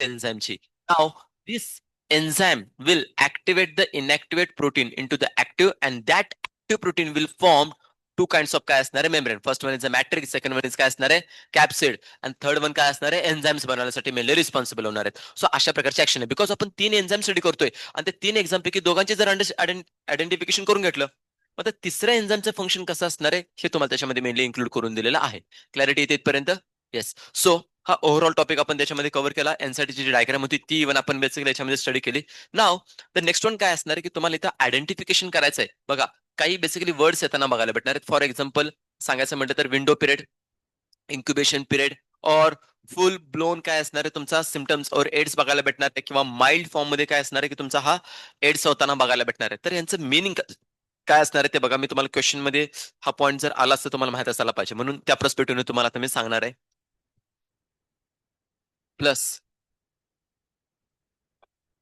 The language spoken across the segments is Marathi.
एन्झाईमची. Now this enzyme will activate the inactivate protein into the active and that active protein will form two kinds of काय असणार आहे membrane. First one is a matrix, second one is काय असणार आहे कॅप्सिड, आणि थर्ड वन काय असणार आहे एन्झाईम्स बनवण्यासाठी मेनली रिस्पॉन्सिबल होणार आहेत. सो अशा प्रकारची ऍक्शन आहे. बिकॉज आपण 3 एन्झाईम स्टडी करतोय आणि त्या 3 एक्झाम पैकी दोघांचे जर आयडेंटिफिकेशन करून घेतलं, मग तिसऱ्या एन्झाईमचं फंक्शन कसं असणार आहे हे तुम्हाला त्याच्यामध्ये मेनली इन्क्लूड करून दिलेलं आहे. क्लॅरिटी येते इथपर्यंत? येस. सो हा ओव्हरऑल टॉपिक आपण त्याच्यामध्ये कव्हर केला. एनसायटीची जी डायग्राम होती ती इव्हन आपण बेसिकली याच्यामध्ये स्टडी केली. नाव द नेक्स्ट वन काय असणार आहे की तुम्हाला इथं आयडेंटिफिकेशन करायचं आहे. बघा काही बेसिकली वर्ड्स येताना बघायला भेटणार आहेत. फॉर एक्झाम्पल सांगायचं म्हटलं तर विंडो पिरियड, इन्क्युबेशन पिरियड और फुल ब्लोन काय असणार आहे तुमचा सिम्टम्स और एड्स बघायला भेटणार आहे, किंवा माइल्ड फॉर्म मध्ये काय असणार आहे की तुमचा हा एड्स होताना बघायला भेटणार आहे. तर यांचं मिनिंग काय असणार आहे ते बघा. मी तुम्हाला क्वेश्चन मध्ये हा पॉईंट जर आला असता तुम्हाला माहित असायला पाहिजे, म्हणून त्या पर्स्पेक्टिव्हने तुम्हाला आता मी सांगणार आहे. प्लस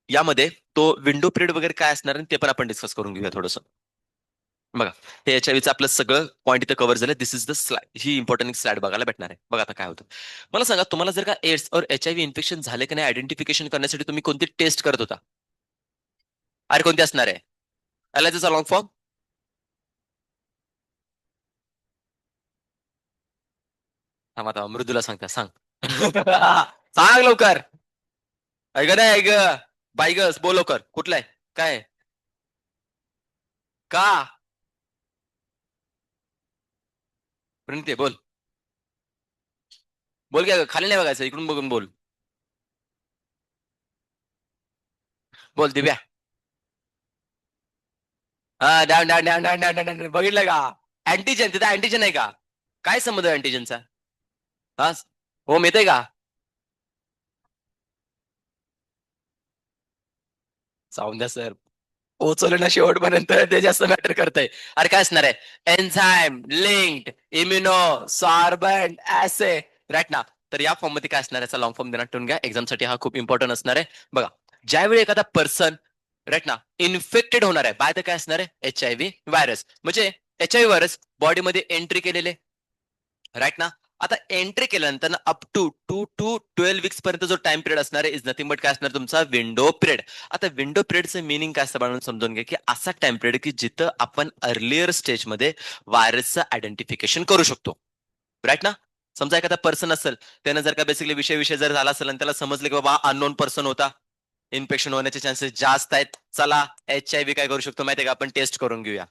यामध्ये तो विंडो पिरियड वगैरे काय असणार आहे ते पण आपण डिस्कस करून घेऊया थोडंसं. बघा हे याच्या आपलं सगळं पॉईंट इथं कव्हर झालं. This is the slide. ही इम्पॉर्टंट स्लाइड बघायला भेटणार आहे. बघा आता काय होतं मला सांगा. तुम्हाला जर का एड्स और HIV इन्फेक्शन झाले की नाही आयडेंटिफिकेशन करण्यासाठी तुम्ही कोणती टेस्ट करत होता? अरे कोणती असणार आहे? एलायचा लॉंग फॉर्म. थांबा थांबा मृदूला सांगता सांग. सांग लवकर. ऐक नाही ऐक. बाईगस बोल लवकर. कुठला आहे काय का? प्रणिते बोल. बोल काय खाली नाही बघायचं इकडून बघून बोल. बोल दिव्या. हा डान डान डान डान डान डान बघितलं का? अँटीजन तिथं अँटीजन आहे का? काय संबंध अँटीजनचा? हा हो येते का? जाऊन द्या सर. पोहोचवलं ना शेवटपर्यंत ते जास्त मॅटर करतंय. अरे काय असणार आहे एन्झाईम लिंक्ड इम्युनो सॉर्बंट ऍसे राईट ना. तर या फॉर्म मध्ये काय असणार याचा लॉंग फॉर्म देण्यात ठेवून घ्या. एक्झाम साठी हा खूप इम्पॉर्टंट असणार आहे. बघा ज्यावेळी एखादा पर्सन राईट ना इन्फेक्टेड होणार आहे बाय द काय असणार आहे HIV व्हायरस, म्हणजे HIV व्हायरस बॉडीमध्ये एंट्री केलेले राईट ना. आता एंट्री केल्यानंतर अप टू 2 to 12 वीक्स पर्यंत जो टाइम पिरियड असणार आहे इज नथिंग बट काय असणार तुमचा विंडो पिरियड. आता विंडो पिरियडचं मिनिंग काय असतं म्हणून समजून घ्या की असा टाइम पिरियड की जिथं आपण अर्लियर स्टेजमध्ये व्हायरसचं आयडेंटिफिकेशन करू शकतो. राईट ना. समजा एखादा पर्सन असेल त्यानं जर का बेसिकली विषय विषय जर झाला असेल आणि त्याला समजलं की बाबा अननोन पर्सन होता, इन्फेक्शन होण्याचे चान्सेस जास्त आहेत, चला HIV काय करू शकतो माहितीये का आपण टेस्ट करून घेऊया.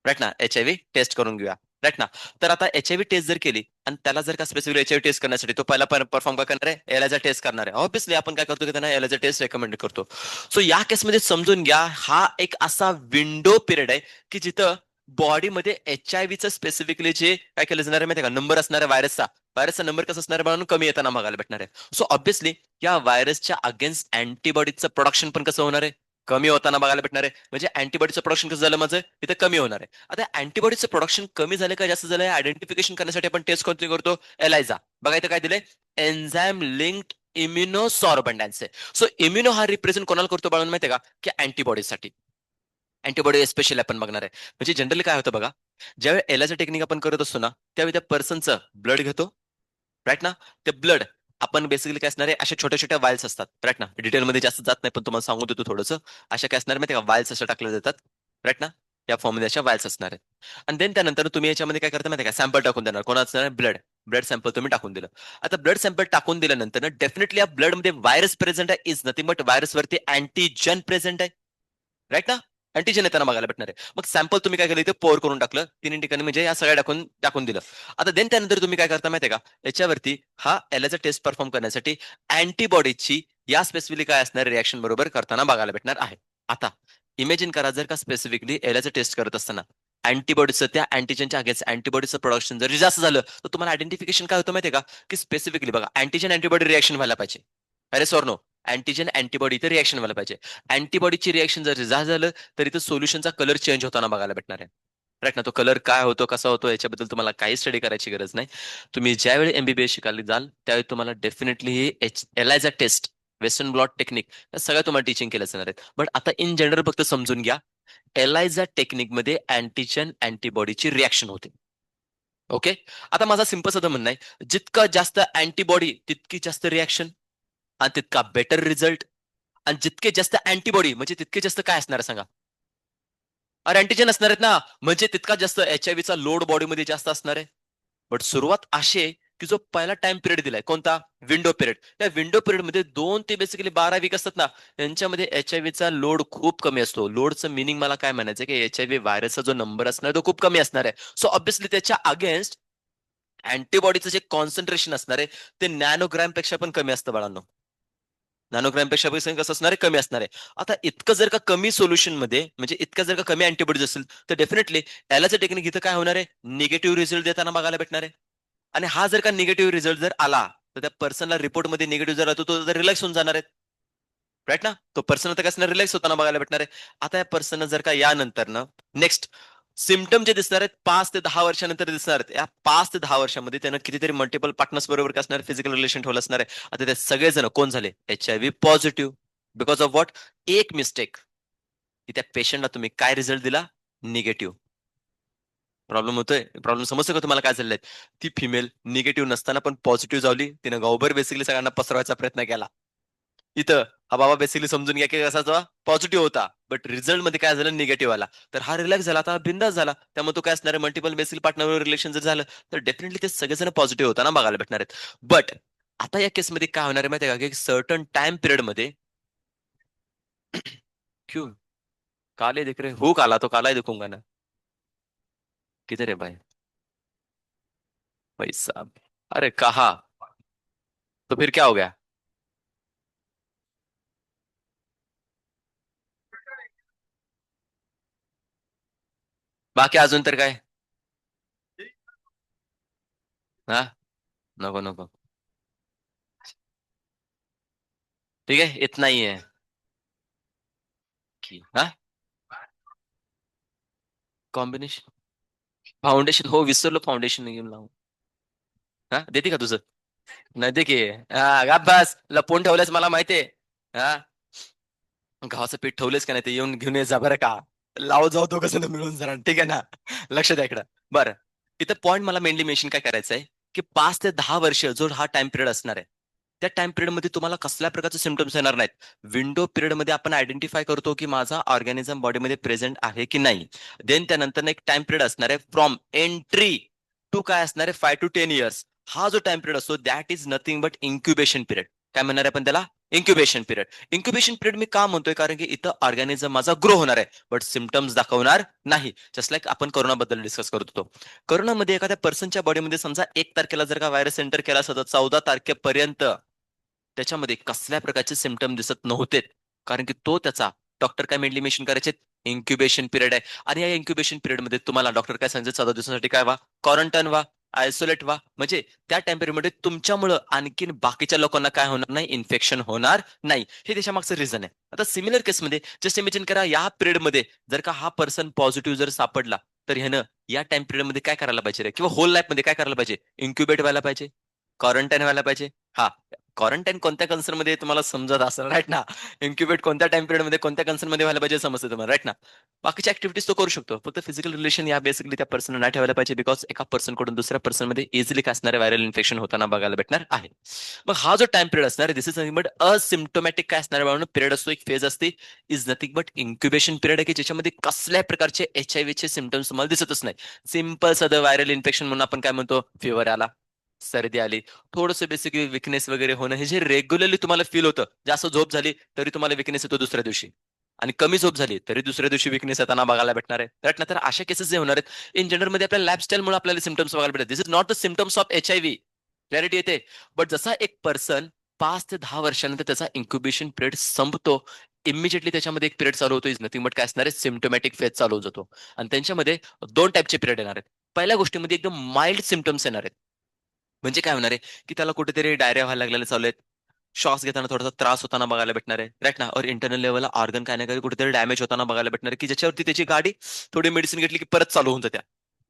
राईट ना. HIV टेस्ट करून घेऊया. राईट ना. तर आता HIV टेस्ट जर केली आणि त्याला जर का स्पेसिफिक HIV टेस्ट करण्यासाठी तो पहिला परफॉर्म काय करणार आहे एलाजा टेस्ट करणार आहे. ऑब्विसली आपण काय करतो की त्यांना एलाजा टेस्ट रेकमेंड करतो. सो या केसमध्ये समजून घ्या हा एक असा विंडो पिरियड आहे की जिथं बॉडीमध्ये HIVचं स्पेसिफिकली जे काय केलं जाणार आहे माहिती का नंबर असणार आहे व्हायरसचा नंबर कसा असणार आहे म्हणून कमी येताना बघायला भेटणार आहे. सो ऑब्विसली या व्हायरसच्या अगेन्स्ट अँटीबॉडीचं प्रोडक्शन पण कसं होणार आहे कमी होताना बघायला भेटणार आहे. म्हणजे अँटीबॉडीचं प्रोडक्शन कसं झालं माझं इथं कमी होणार आहे. आता अँटीबॉडीचं प्रोडक्शन कमी झालं का जास्त झालं आयडेंटिफिकेशन करण्यासाठी आपण टेस्ट कोणती करतो एलायझा. बघा इथं काय दिलंय enzyme linked immuno sorbent. So immuno हा रिप्रेझेंट कोणाला करतो बाळून माहितीये का की अँटीबॉडीसाठी. अँटीबॉडी स्पेशली आपण बघणार आहे. म्हणजे जनरली काय होतं बघा ज्यावेळी एलायझा टेक्निक आपण करत असतो ना त्यावेळी त्या पर्सनचं ब्लड घेतो राईट ना. ते ब्लड आपण बेसिकली काय असणार आहे अशा छोट्या छोट्या वायल्स असतात राईट ना. डिटेलमध्ये जास्त जात नाही पण तुम्हाला सांगू देतो थोडंसं. अशा काय असणार माहिती का वायल्स अशा टाकल्या जातात राईट ना. या फॉर्ममध्ये अशा वायल्स असणार आहेत आणि देन त्यानंतर तुम्ही याच्यामध्ये काय करता माहिती का सॅम्पल टाकून देणार कोणाचं ब्लड. ब्लड सॅम्पल तुम्ही टाकून दिलं. आता ब्लड सॅम्पल टाकून दिल्यानंतर डेफिनेटली या ब्लडमध्ये व्हायरस प्रेझेंट आहे इज नथिंग बट व्हायरसवरती अँटीजन प्रेझेंट आहे राईट ना. अँटीजन येताना बघायला भेटणार आहे. मग सॅम्पल तुम्ही काय केलं इथे पोर करून टाकलं तिन्ही ठिकाणी म्हणजे या सगळ्या टाकून टाकून दिलं. आता देन त्यानंतर तुम्ही काय करता माहितीये का याच्यावरती हा एलाचा टेस्ट परफॉर्म करण्यासाठी अँटीबॉडीची या स्पेसिफिकली काय असणार रिएक्शन बरोबर करताना बघायला भेटणार आहे. आता इमेजिन करा जर का स्पेसिफिकली एलाचं टेस्ट करत असताना अँटीबॉडीचं त्या अँटीजनच्या अगेन्स्ट अँटीबॉडीचं प्रोडक्शन जर जास्त झालं तर तुम्हाला आयडेंटिफिकेशन काय होतं माहितीये का की स्पेसिफिकली बघा अँटीजन अँटीबॉडी रिएक्शन व्हायला पाहिजे. अरे सॉर नो. अँटीजन अँटीबॉडी इथे रिएक्शन व्हायला पाहिजे. अँटीबॉडीची रिएक्शन जर जास्त झालं तर इथं सोल्युशनचा कलर चेंज होताना बघायला भेटणार आहे. राईट ना. तो कलर काय होतो कसा होतो याच्याबद्दल तुम्हाला काही स्टडी करायची गरज नाही. तुम्ही ज्यावेळी MBBS शिकायला जाल त्यावेळी तुम्हाला डेफिनेटली ही ELISA test western blot technique या सगळ्या तुम्हाला टीचिंग केल्या जाणार आहेत. बट आता इन जनरल फक्त समजून घ्या एलायझा टेक्निकमध्ये अँटीजन अँटीबॉडीची रिएक्शन होते. ओके. आता माझा सिंपल साधं म्हणणं आहे जितकं जास्त अँटीबॉडी तितकी जास्त रिएक्शन आणि तितका बेटर रिझल्ट. आणि जितके जास्त अँटीबॉडी म्हणजे तितके जास्त काय असणार आहे सांगा? अरे अँटीजन असणार आहेत ना, म्हणजे तितका जास्त HIV चा लोड बॉडीमध्ये जास्त असणार आहे. बट सुरुवात अशी आहे की जो पहिला टाइम पिरियड दिलाय कोणता? Window period. त्या विंडो पिरियड मध्ये 2 ते बेसिकली 12 वीक असतात ना, यांच्यामध्ये HIV चा लोड खूप कमी असतो. लोडचं मिनिंग मला काय म्हणायचं की HIV व्हायरसचा जो नंबर असणार तो खूप कमी असणार आहे. सो ऑब्व्हियसली त्याच्या अगेन्स्ट अँटीबॉडीचं जे कॉन्सन्ट्रेशन असणार आहे ते नॅनोग्रॅम पेक्षा पण कमी असतं बाळांनो. नॅनोग्राम पेक्षा कसं असणार आहे? कमी असणार आहे. आता इतकं जर का कमी सोल्युशन मध्ये म्हणजे इतकं जर का कमी अँटीबॉडीज असेल तर डेफिनेटली एलाचं टेक्निक इथं काय होणार आहे? निगेटिव्ह रिझल्ट देताना बघायला भेटणार आहे. आणि हा जर का निगेटिव्ह रिझल्ट जर आला तर त्या पर्सनला रिपोर्टमध्ये निगेटिव्ह जर राहतो तो रिलॅक्स होऊन जाणार आहे. राईट ना? तो पर्सन आता कसं रिलॅक्स होताना बघायला भेटणार आहे. आता या पर्सन जर का यानंतर ना नेक्स्ट सिम्पटम जे दिसणार आहेत 5 ते 10 वर्षानंतर दिसणार आहेत. या 5 ते 10 वर्षामध्ये त्यानं कितीतरी मल्टिपल पार्टनर्स बरोबर काय असणार फिजिकल रिलेशन ठेवलं असणार आहे. आता ते सगळेजण कोण झाले? HIV positive. Because of what? एक मिस्टेक की त्या पेशंटला तुम्ही काय रिझल्ट दिला? निगेटिव्ह. प्रॉब्लेम होतोय? प्रॉब्लेम समजतो का तुम्हाला काय चाललंय? ती फिमेल निगेटिव्ह नसताना पण पॉझिटिव्ह झाली. तिनं गावभर बेसिकली सगळ्यांना पसरवायचा प्रयत्न केला. इथं हा बाबा बेसिकली समजून घ्या की कसा तो पॉझिटिव्ह होता बट रिझल्ट मध्ये काय झालं? निगेटिव्ह आला. तर हा रिलॅक्स झाला, आता बिंदास झाला. त्यामुळे तो काय असणार आहे? मल्टिपल बेसिकली पार्टनर रिलेशन जर झालं तर डेफिनेटली ते सगळेजण पॉझिटिव्ह होताना बघायला भेटणार आहेत. बट आता या केसमध्ये काय होणार आहे माहिती आहे का की सर्टन टाइम पिरियड मध्ये क्यों काले दिख रहे हूँ काला तो काला ही दिखूंगा ना. किधर है भाई? भाई साहब. अरे कहा? तो फिर क्या हो गया? बाकी अजून तर काय? हा. नको नको. ठीक है इतना ही है. हा. कॉम्बिनेशन. फाउंडेशन हो विसरलो फाउंडेशन घेऊन लावून. हा देते का तुझं? नाही दे की. हा गा बस लपवून ठेवलंयस मला माहितीये. हा. गव्हाचं पीठ ठेवलंयस का नाही ते येऊन घेऊन ये जा बरं का. लाव जाऊ तो कसं मिळून जरा ठीक आहे ना. लक्ष द्या इकडं. बरं. इथं पॉईंट मला मेनली मेन्शन काय करायचं आहे की 5 ते 10 वर्ष जो हा टाइम पिरियड असणार आहे त्या टाइम पिरियड मध्ये तुम्हाला कसल्या प्रकारचे सिम्टम्स येणार नाहीत. विंडो पिरियड मध्ये आपण आयडेंटिफाय करतो की माझा ऑर्गॅनिझम बॉडीमध्ये प्रेझेंट आहे की नाही. देन त्यानंतर एक टाइम पिरियड असणार आहे फ्रॉम एंट्री टू काय असणार आहे 5 to 10 इयर्स. हा जो टाइम पिरियड असतो that is nothing but incubation period. काय म्हणणार आहे आपण त्याला? Incubation period. इन्क्युबेशन पिरियड मी का म्हणतोय कारण की इथं ऑर्गॅनिझम माझा ग्रो होणार आहे बट सिम्टम्स दाखवणार नाही. जस्ट लाईक आपण कोरोनाबद्दल डिस्कस करत होतो. कोरोनामध्ये एखाद्या पर्सनच्या बॉडीमध्ये समजा 1 तारखेला जर का व्हायरस एंटर केला असता तर 14 तारखेपर्यंत त्याच्यामध्ये कसल्या प्रकारचे सिम्टम दिसत नव्हते. कारण की तो त्याचा डॉक्टर काय मेनली मेन्शन करायचे? इन्क्युबेशन पिरियड आहे. आणि या इन्क्युबेशन पिरियड मध्ये तुम्हाला डॉक्टर काय सांगितलं? 14 दिवसांसाठी काय व्हा? क्वारंटाईन व्हा. आयसोलेट व्हा. म्हणजे त्या टाइम पिरियड मध्ये तुमच्यामुळं आणखीन बाकीच्या लोकांना काय होणार नाही? इन्फेक्शन होणार नाही. हे त्याच्या मागचं रिझन आहे. आता सिमिलर केसमध्ये जस्ट इमेजिन करा या पिरियड मध्ये जर का हा पर्सन पॉझिटिव्ह जर सापडला तर ह्यानं या टाइम पिरियड मध्ये काय करायला पाहिजे रे? किंवा होल लाईफ मध्ये काय करायला पाहिजे? इन्क्युबेट व्हायला पाहिजे. क्वारंटाईन व्हायला पाहिजे. हा. क्वारंटाईन कोणत्या कन्सर्न मध्ये तुम्हाला समजत असेल राईट ना. इन्क्युबेट कोणत्या टाइम पिरियड मध्ये कोणत्या कन्सर्न मध्ये व्हायला पाहिजे समजतं तुम्हाला राईट ना. बाकीच्या ऍक्टिव्हिटीज तो करू शकतो फक्त फिजिकल रिलेशन या बेसिकली त्या पर्सन नाही ठेवायला पाहिजे बिकॉज एका पर्सन कडून दुसऱ्या पर्सन मध्ये इझिली काय असणारे व्हायरल इन्फेक्शन होताना बघायला भेटणार आहे. मग हा जो टाइम पिरियड असणार दिस इज नथिंग बट असिम्टोमॅटिक काय असणार म्हणून पिरियड असतो एक फेज असते. Is nothing but incubation period आहे की ज्याच्यामध्ये कसल्या प्रकारचे HIV चे सिम्टम्स तुम्हाला दिसतच नाही. सिम्पल साधं व्हायरल इन्फेक्शन म्हणून आपण काय म्हणतो? फिवर आला, सर्दी आली, थोडंसं बेसिकली विकनेस वगैरे होणं हे जे रेग्युलरली तुम्हाला फील होतं. जास्त झोप झाली तरी तुम्हाला विकनेस येतो दुसऱ्या दिवशी. आणि कमी झोप झाली तरी दुसऱ्या दिवशी विकनेस येताना बघायला भेटणार आहे. राईट ना. तर अशा केसेस जे होणार आहेत इन जनरल मध्ये आपल्या लाईफस्टाईलमुळे आपल्याला सिम्टम्स बघायला भेटतात. This is not the symptoms of HIV. Clarity येते. बट जसा एक पर्सन 5 ते 10 वर्षानंतर त्याचा इन्क्युबेशन पिरियड संपतो इमिजिएटली त्याच्यामध्ये एक पिरियड चालू होतो इज नथिंग बट काय असणार आहे? सिम्टोमॅटिक फेज चालू होऊन जातो. आणि त्यांच्यामध्ये 2 टाईपचे पिरियड येणार आहेत. पहिल्या गोष्टीमध्ये एकदम माइल्ड सिम्टम्स येणार आहेत. म्हणजे काय होणार आहे की त्याला कुठेतरी डायरिया व्हायला लागलेले चालू आहेत. श्वास घेताना थोडासा त्रास होताना बघायला भेटणार आहे. राईट ना. और इंटरनल लेवलला ऑर्गन काय ना काय कुठेतरी डॅमेज होताना बघायला भेटणार आहे की ज्याच्यावरती त्याची गाडी थोडी मेडिसिन घेतली की परत चालू होऊन जाते.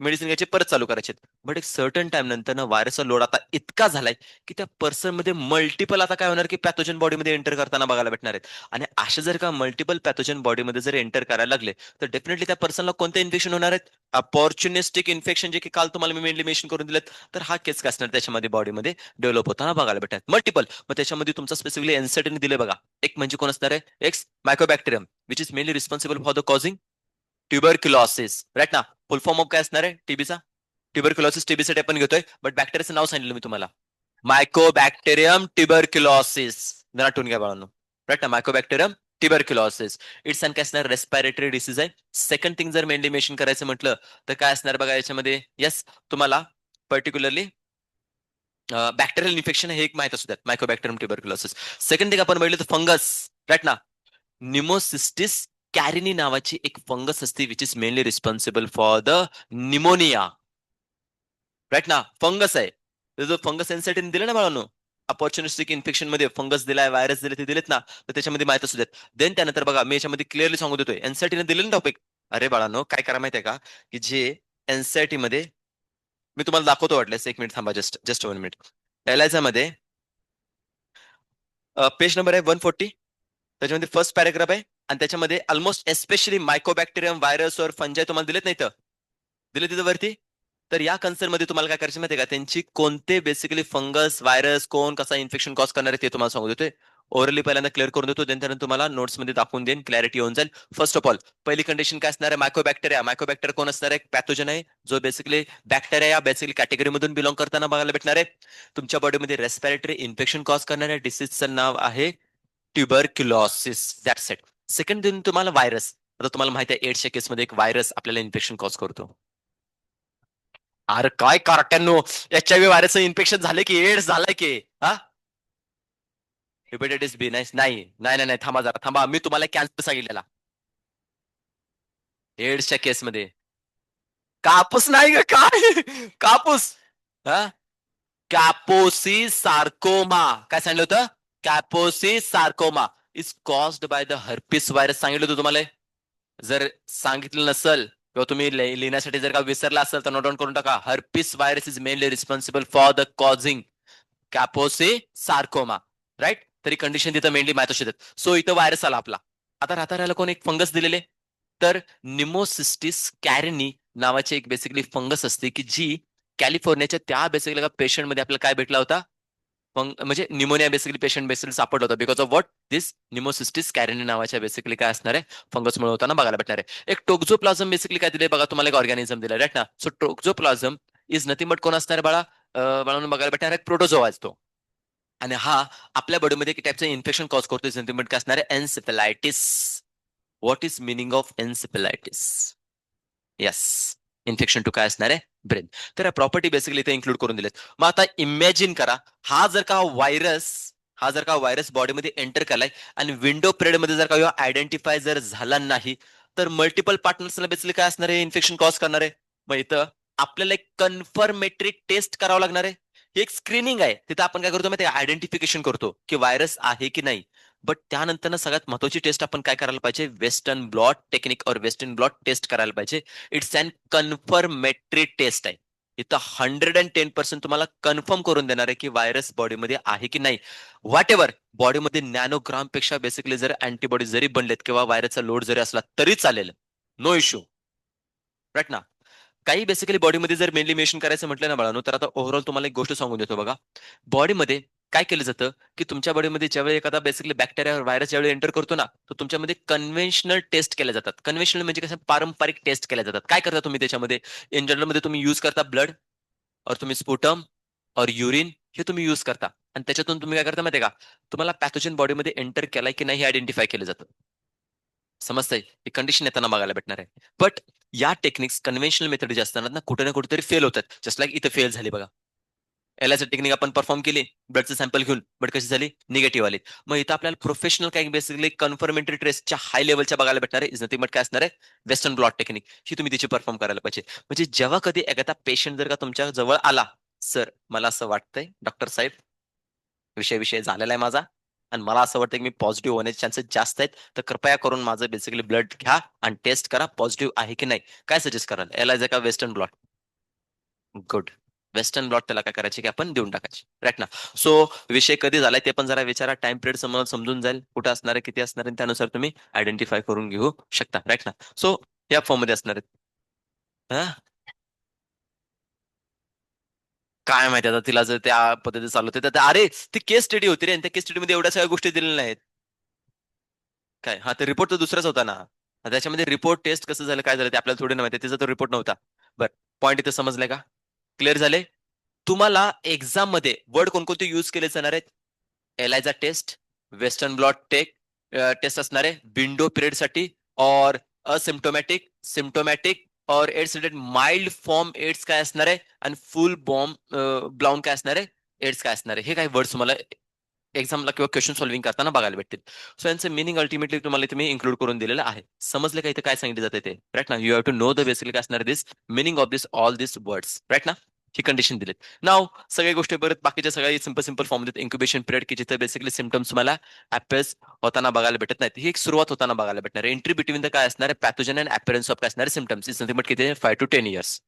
मेडिसिन घ्यायचे, परत चालू करायचे. बट एक सर्टन टाइम नंतर ना व्हायरसचा लोड आता इतका झालाय की त्या पर्सन मध्ये मल्टिपल आता काय होणार की पॅथोजन बॉडीमध्ये एंटर करताना बघायला भेटणार आहेत. आणि असे जर का मल्टिपल पॅथोजन बॉडीमध्ये जर एंटर करायला लागले तर डेफिनेटली त्या पर्सनला कोणते इन्फेक्शन होणार आहेत? अपॉर्च्युनिस्टिक इन्फेक्शन, जे की काल तुम्हाला मी मेनली मेन्शन करून दिलेत. तर हा केस काय असणार त्याच्यामध्ये बॉडीमध्ये डेव्हलप होताना बघायला भेटणार मल्टिपल. मग त्याच्यामध्ये तुमचा स्पेसिफिकली एनसेटीने दिले बघा. एक म्हणजे कोण असणार आहे? X mycobacterium which is mainly responsible for the causing tuberculosis. Right ना? फुल फॉर्म ऑफ काय असणार आहे टीबीचा? ट्युबरक्युलॉसिस टीबीसाठी आपण घेतोय, बट बॅक्टेरियाचं नाव सांगितलं मी तुम्हाला. Mycobacterium tuberculosis. नटून घ्या बाळांनो. राईट ना? मायकोबॅक्टेरियम ट्युबरक्युलॉसिस. इट्स अन काय असणार? रेस्पिरेटरी डिसीज आहे. सेकंड थिंग जर मेनली मेन्शन करायचं म्हटलं तर काय असणार बघा याच्यामध्ये? येस, तुम्हाला पर्टिक्युलरली बॅक्टेरियल इन्फेक्शन हे एक माहित असू द्यात, मायकोबॅक्टेरियम ट्युबरक्युलोसिस. सेकंड थिंग आपण बघितलं तर फंगस. राईट ना? निमोसिस्टिस कॅरिनी नावाची एक फंगस असते which is mainly responsible for the pneumonia. Right ना? फंगस आहे. तर जो फंगस एन्सायटीने दिला ना बाळांनो, अपॉर्च्युनिस्टिक इन्फेक्शन मध्ये फंगस दिलाय, व्हायरस दिले, ते दिलेत ना, तर त्याच्यामध्ये माहित असू देत. देन त्यानंतर बघा मी याच्यामध्ये क्लिअरली सांगू देतोय, एन्सायटीने दिलेलं टॉपिक. अरे बाळांनो काय करा माहितीये का, की जे एन्सायटी मध्ये मी तुम्हाला दाखवतो, वाटल्यास एक मिनिट थांबा, जस्ट जस्ट 1 मिनिट. एलायझा मध्ये पेज नंबर आहे 140. त्याच्यामध्ये फर्स्ट पॅरेग्राफ आहे आणि त्याच्यामध्ये ऑलमोस्ट एस्पेशली मायकोबॅक्टेरियम व्हायरस और फंजाय तुम्हाला दिलेत नाही तर दिले तिथं वरती. तर या कन्सर्न मध्ये तुम्हाला काय करायचं माहिती आहे का, त्यांची कोणते बेसिकली फंगस व्हायरस कोण कसा इन्फेक्शन कॉज करणार आहे ते तुम्हाला सांगू देतोय. ओरली पहिल्यांदा क्लिअर करून देतो, त्यानंतर तुम्हाला नोट्स मध्ये दाखवून देईन, क्लॅरिटी होऊन जाईल. फर्स्ट ऑफ ऑल पहिली कंडिशन काय असणार आहे? मायकोबॅक्टेरिया. मायकोबॅक्टेरिया कोण असणार आहे? पॅथोजन आहे, जो बेसिकली बॅक्टेरिया या बेसिकली कॅटेगरी मधून बिलॉंग करताना बघायला भेटणार आहे. तुमच्या बॉडीमध्ये रेस्पिरेटरी इन्फेक्शन कॉज करणाऱ्या डिसीजचं नाव आहे ट्युबरक्युलॉसिस. That's it. सेकंड दिन तुम्हाला व्हायरस. आता तुम्हाला माहिती आहे एड्सच्या केसमध्ये एक व्हायरस आपल्याला इन्फेक्शन कॉज करतो. अरे काय कारट्यांनो, HIV व्हायरसचं इन्फेक्शन झाले की एड्स झालाय की? हा, हेपेटायटिस बी? नाही नाही नाही नाही, थांबा जरा थांबा, मी तुम्हाला कॅन्सर सांगितलेला एड्सच्या केसमध्ये. कापूस नाही ग काय? कापूस? हा, कॅपोसी सार्कोमा. काय सांगितलं होतं? Kaposi sarcoma is caused by the herpes virus. सांगितलं होतं तुम्हाला. जर सांगितलं नसल किंवा तुम्ही लिहिण्यासाठी जर का विसरला असेल तर नोट डाऊन करून टाका. Herpes virus is mainly responsible for the causing Kaposi sarcoma. Right? तरी कंडिशन तिथं मेनली माहित असू देत. सो इथं व्हायरस आला आपला. आता राहता राहिला कोण? एक फंगस दिलेले. तर निमोसिस्टिस कॅरिनी नावाची एक बेसिकली फंगस असते की जी कॅलिफोर्नियाच्या त्या बेसिकली पेशंट मध्ये आपल्याला काय भेटला होता? म्हणजे निमोनिया बेसिकली पेशंट बेसिकली सापडला होता बिकॉज ऑफ व्हॉट? दिस निमोसिस्टिस कॅरिनी नावाच्या बेसिकली काय असणार आहे? फंगसमुळे होताना बघायला भेटणार आहे. एक टोक्झोप्लाझम बेसिकली काय दिले बघा तुम्हाला, एक ऑर्गॅनिझम दिलं. राईट ना? सो टोक्झोप्लाझम इज नथिंग बट कोण असणार आहे बाळा? बाळांनो बघायला भेटणार आहे प्रोटोझोआ असतो. आणि हा आपल्या बॉडीमध्ये एक टाईपचं इन्फेक्शन कॉज करतो. नथिंग बट काय असणार आहे? Encephalitis. What is meaning of encephalitis? Yes, infection to काय असणार आहे? ब्रेन. तर या प्रॉपर्टी बेसिकली इथे इन्क्लूड करून दिलेत. मग आता इमॅजिन करा, हा जर का व्हायरस बॉडीमध्ये एंटर केलाय आणि विंडो पिरियड मध्ये जर का आयडेंटिफाय जर झाला नाही तर मल्टिपल पार्टनर्सला बेसिकली काय असणार आहे? इन्फेक्शन कॉज करणार आहे. मग इथं आपल्याला एक कन्फर्मेटरी टेस्ट करावं लागणार आहे. ही एक स्क्रीनिंग आहे. तिथं आपण काय करतो माहिती आहे? आयडेंटिफिकेशन करतो की व्हायरस आहे की नाही. बट त्यानंतर सगळ्यात महत्वाची टेस्ट आपण काय करायला पाहिजे? वेस्टर्न ब्लॉट टेक्निक और वेस्टर्न ब्लॉट टेस्ट करायला पाहिजे. इट्स अन कन्फर्मेटरी टेस्ट आहे. इथं 110% तुम्हाला कन्फर्म करून देणार आहे की व्हायरस बॉडीमध्ये आहे की नाही. व्हॉट एव्हर बॉडीमध्ये नॅनोग्राम पेक्षा बेसिकली जर अँटीबॉडी जरी बनलेत किंवा व्हायरसचा लोड जरी असला तरी चालेल. No issue. राईट ना? काही बेसिकली बॉडीमध्ये जर मेनली मेन्शन करायचं म्हटलं ना बाळांनो, तर आता ओव्हरऑल तुम्हाला एक गोष्ट सांगून देतो बघा. बॉडीमध्ये काय केलं जातं की तुमच्या बॉडीमध्ये ज्यावेळी एखादा बेसिकली बॅक्टेरिया व्हायरस ज्यावेळी एंटर करतो ना, तर तुमच्यामध्ये कन्व्हेन्शनल टेस्ट केल्या जातात. कन्व्हेन्शनल म्हणजे कसं? पारंपरिक टेस्ट केल्या जातात. काय करता तुम्ही त्याच्यामध्ये? इन जनरल मध्ये तुम्ही युज करता ब्लड और तुम्ही स्पुटम और युरिन हे तुम्ही युज करता. आणि त्याच्यातून तुम्ही काय करता माहितीये का? तुम्हाला पॅथोजन बॉडीमध्ये एंटर केलाय की नाही हे आयडेंटिफाय केलं जातं. समजतंय? ही कंडिशन येताना बघायला भेटणार आहे. बट या टेक्निक्स कन्व्हेन्शनल मेथड जे असतात ना, कुठे ना कुठेतरी फेल होतात. जस्ट लाईक इथे फेल झाली बघा. एलआयसी टेक्निक आपण परफॉर्म केली ब्लडचं सॅम्पल घेऊन, बट कशी झाली? निगेटिव्ह आली. मग इथं आपल्याला प्रोफेशनल काही बेसिकली कन्फर्मेटरी टेस्टच्या हाय लेवलच्या बघायला भेटणार आहे. इज नथिंग बट काय असणार आहे? वेस्टर्न ब्लॉट टेक्निक ही तुम्ही तिची परफॉर्म करायला पाहिजे. म्हणजे जेव्हा कधी एखादा पेशंट जर का तुमच्या जवळ आला, सर मला असं वाटतंय डॉक्टर साहेब विषय विषय झालेला आहे माझा आणि मला असं वाटतं की मी पॉझिटिव्ह होण्याचे चान्सेस जास्त आहेत, तर कृपया करून माझं बेसिकली ब्लड घ्या आणि टेस्ट करा पॉझिटिव्ह आहे की नाही. काय सजेस्ट कराल? एलायझा का western blot? Good. Western blot त्याला काय करायचे की आपण देऊन टाकायचे, राईट ना. सो विषय कधी झालाय ते पण जरा विचारा, टाइम पिरियड समोर समजून जाईल कुठं असणार आहे, किती असणार आहे, त्यानुसार तुम्ही आयडेंटिफाय करून घेऊ शकता, राईट ना. सो या फॉर्म मध्ये असणार आहेत. हा? काय माहिती आता तिला जर त्या पद्धती चालू होते तर अरे ती केस स्टडी होती रे, आणि त्या केस स्टडी मध्ये एवढ्या सगळ्या गोष्टी दिलेल्या नाहीत. काय हा, ते रिपोर्ट तर दुसराच होता ना. त्याच्यामध्ये रिपोर्ट टेस्ट कसं झालं काय झालं ते आपल्याला थोडी ना माहिती, तिचा तो रिपोर्ट नव्हता. बर, पॉईंट इथे समजलाय का? क्लिअर झाले? तुम्हाला एक्झाम मध्ये वर्ड कोणकोणते युज केले जाणार आहेत? ELISA test, western blot test असणार आहे विंडो पिरियड साठी, और असिम्टोमॅटिक, सिम्टोमॅटिक, और AIDS related mild form AIDS काय असणार आहे, आणि फुल बॉम्ब ब्लाउन काय असणार आहे, एड्स काय असणार आहे. हे काही वर्ड्स तुम्हाला एक्झामला किंवा क्वेश्चन सॉल्व्हिंग करताना बघायला भेटतील. सो यांचं मिनिंग अल्टिमेटली तुम्हाला तुम्ही इन्क्लूड करून दिलेलं आहे. समजलं का इथे काय सांगितलं जाते ते, राईट ना. You have to know the basically काय असणार this meaning of this all this words, right ना. ही कंडिशन दिलीत. नाव सगळ्या गोष्टी परत बाकीच्या सगळ्या सिंपल सिंपल फॉर्म देत. इन्क्युबेशन पिरियड की जिथे बेसिकली सिम्पटम्स तुम्हाला अपेअर्स होताना बघायला भेटत नाहीत, ही एक सुरुवात होताना बघायला भेटणार आहे. एंट्री बिटवीन द काय असणार आहे, पॅथोजन अँड अपीअरन्स ऑफ काय असणार सिम्पटम्स इज नथिंग बट किती 5 to 10 years.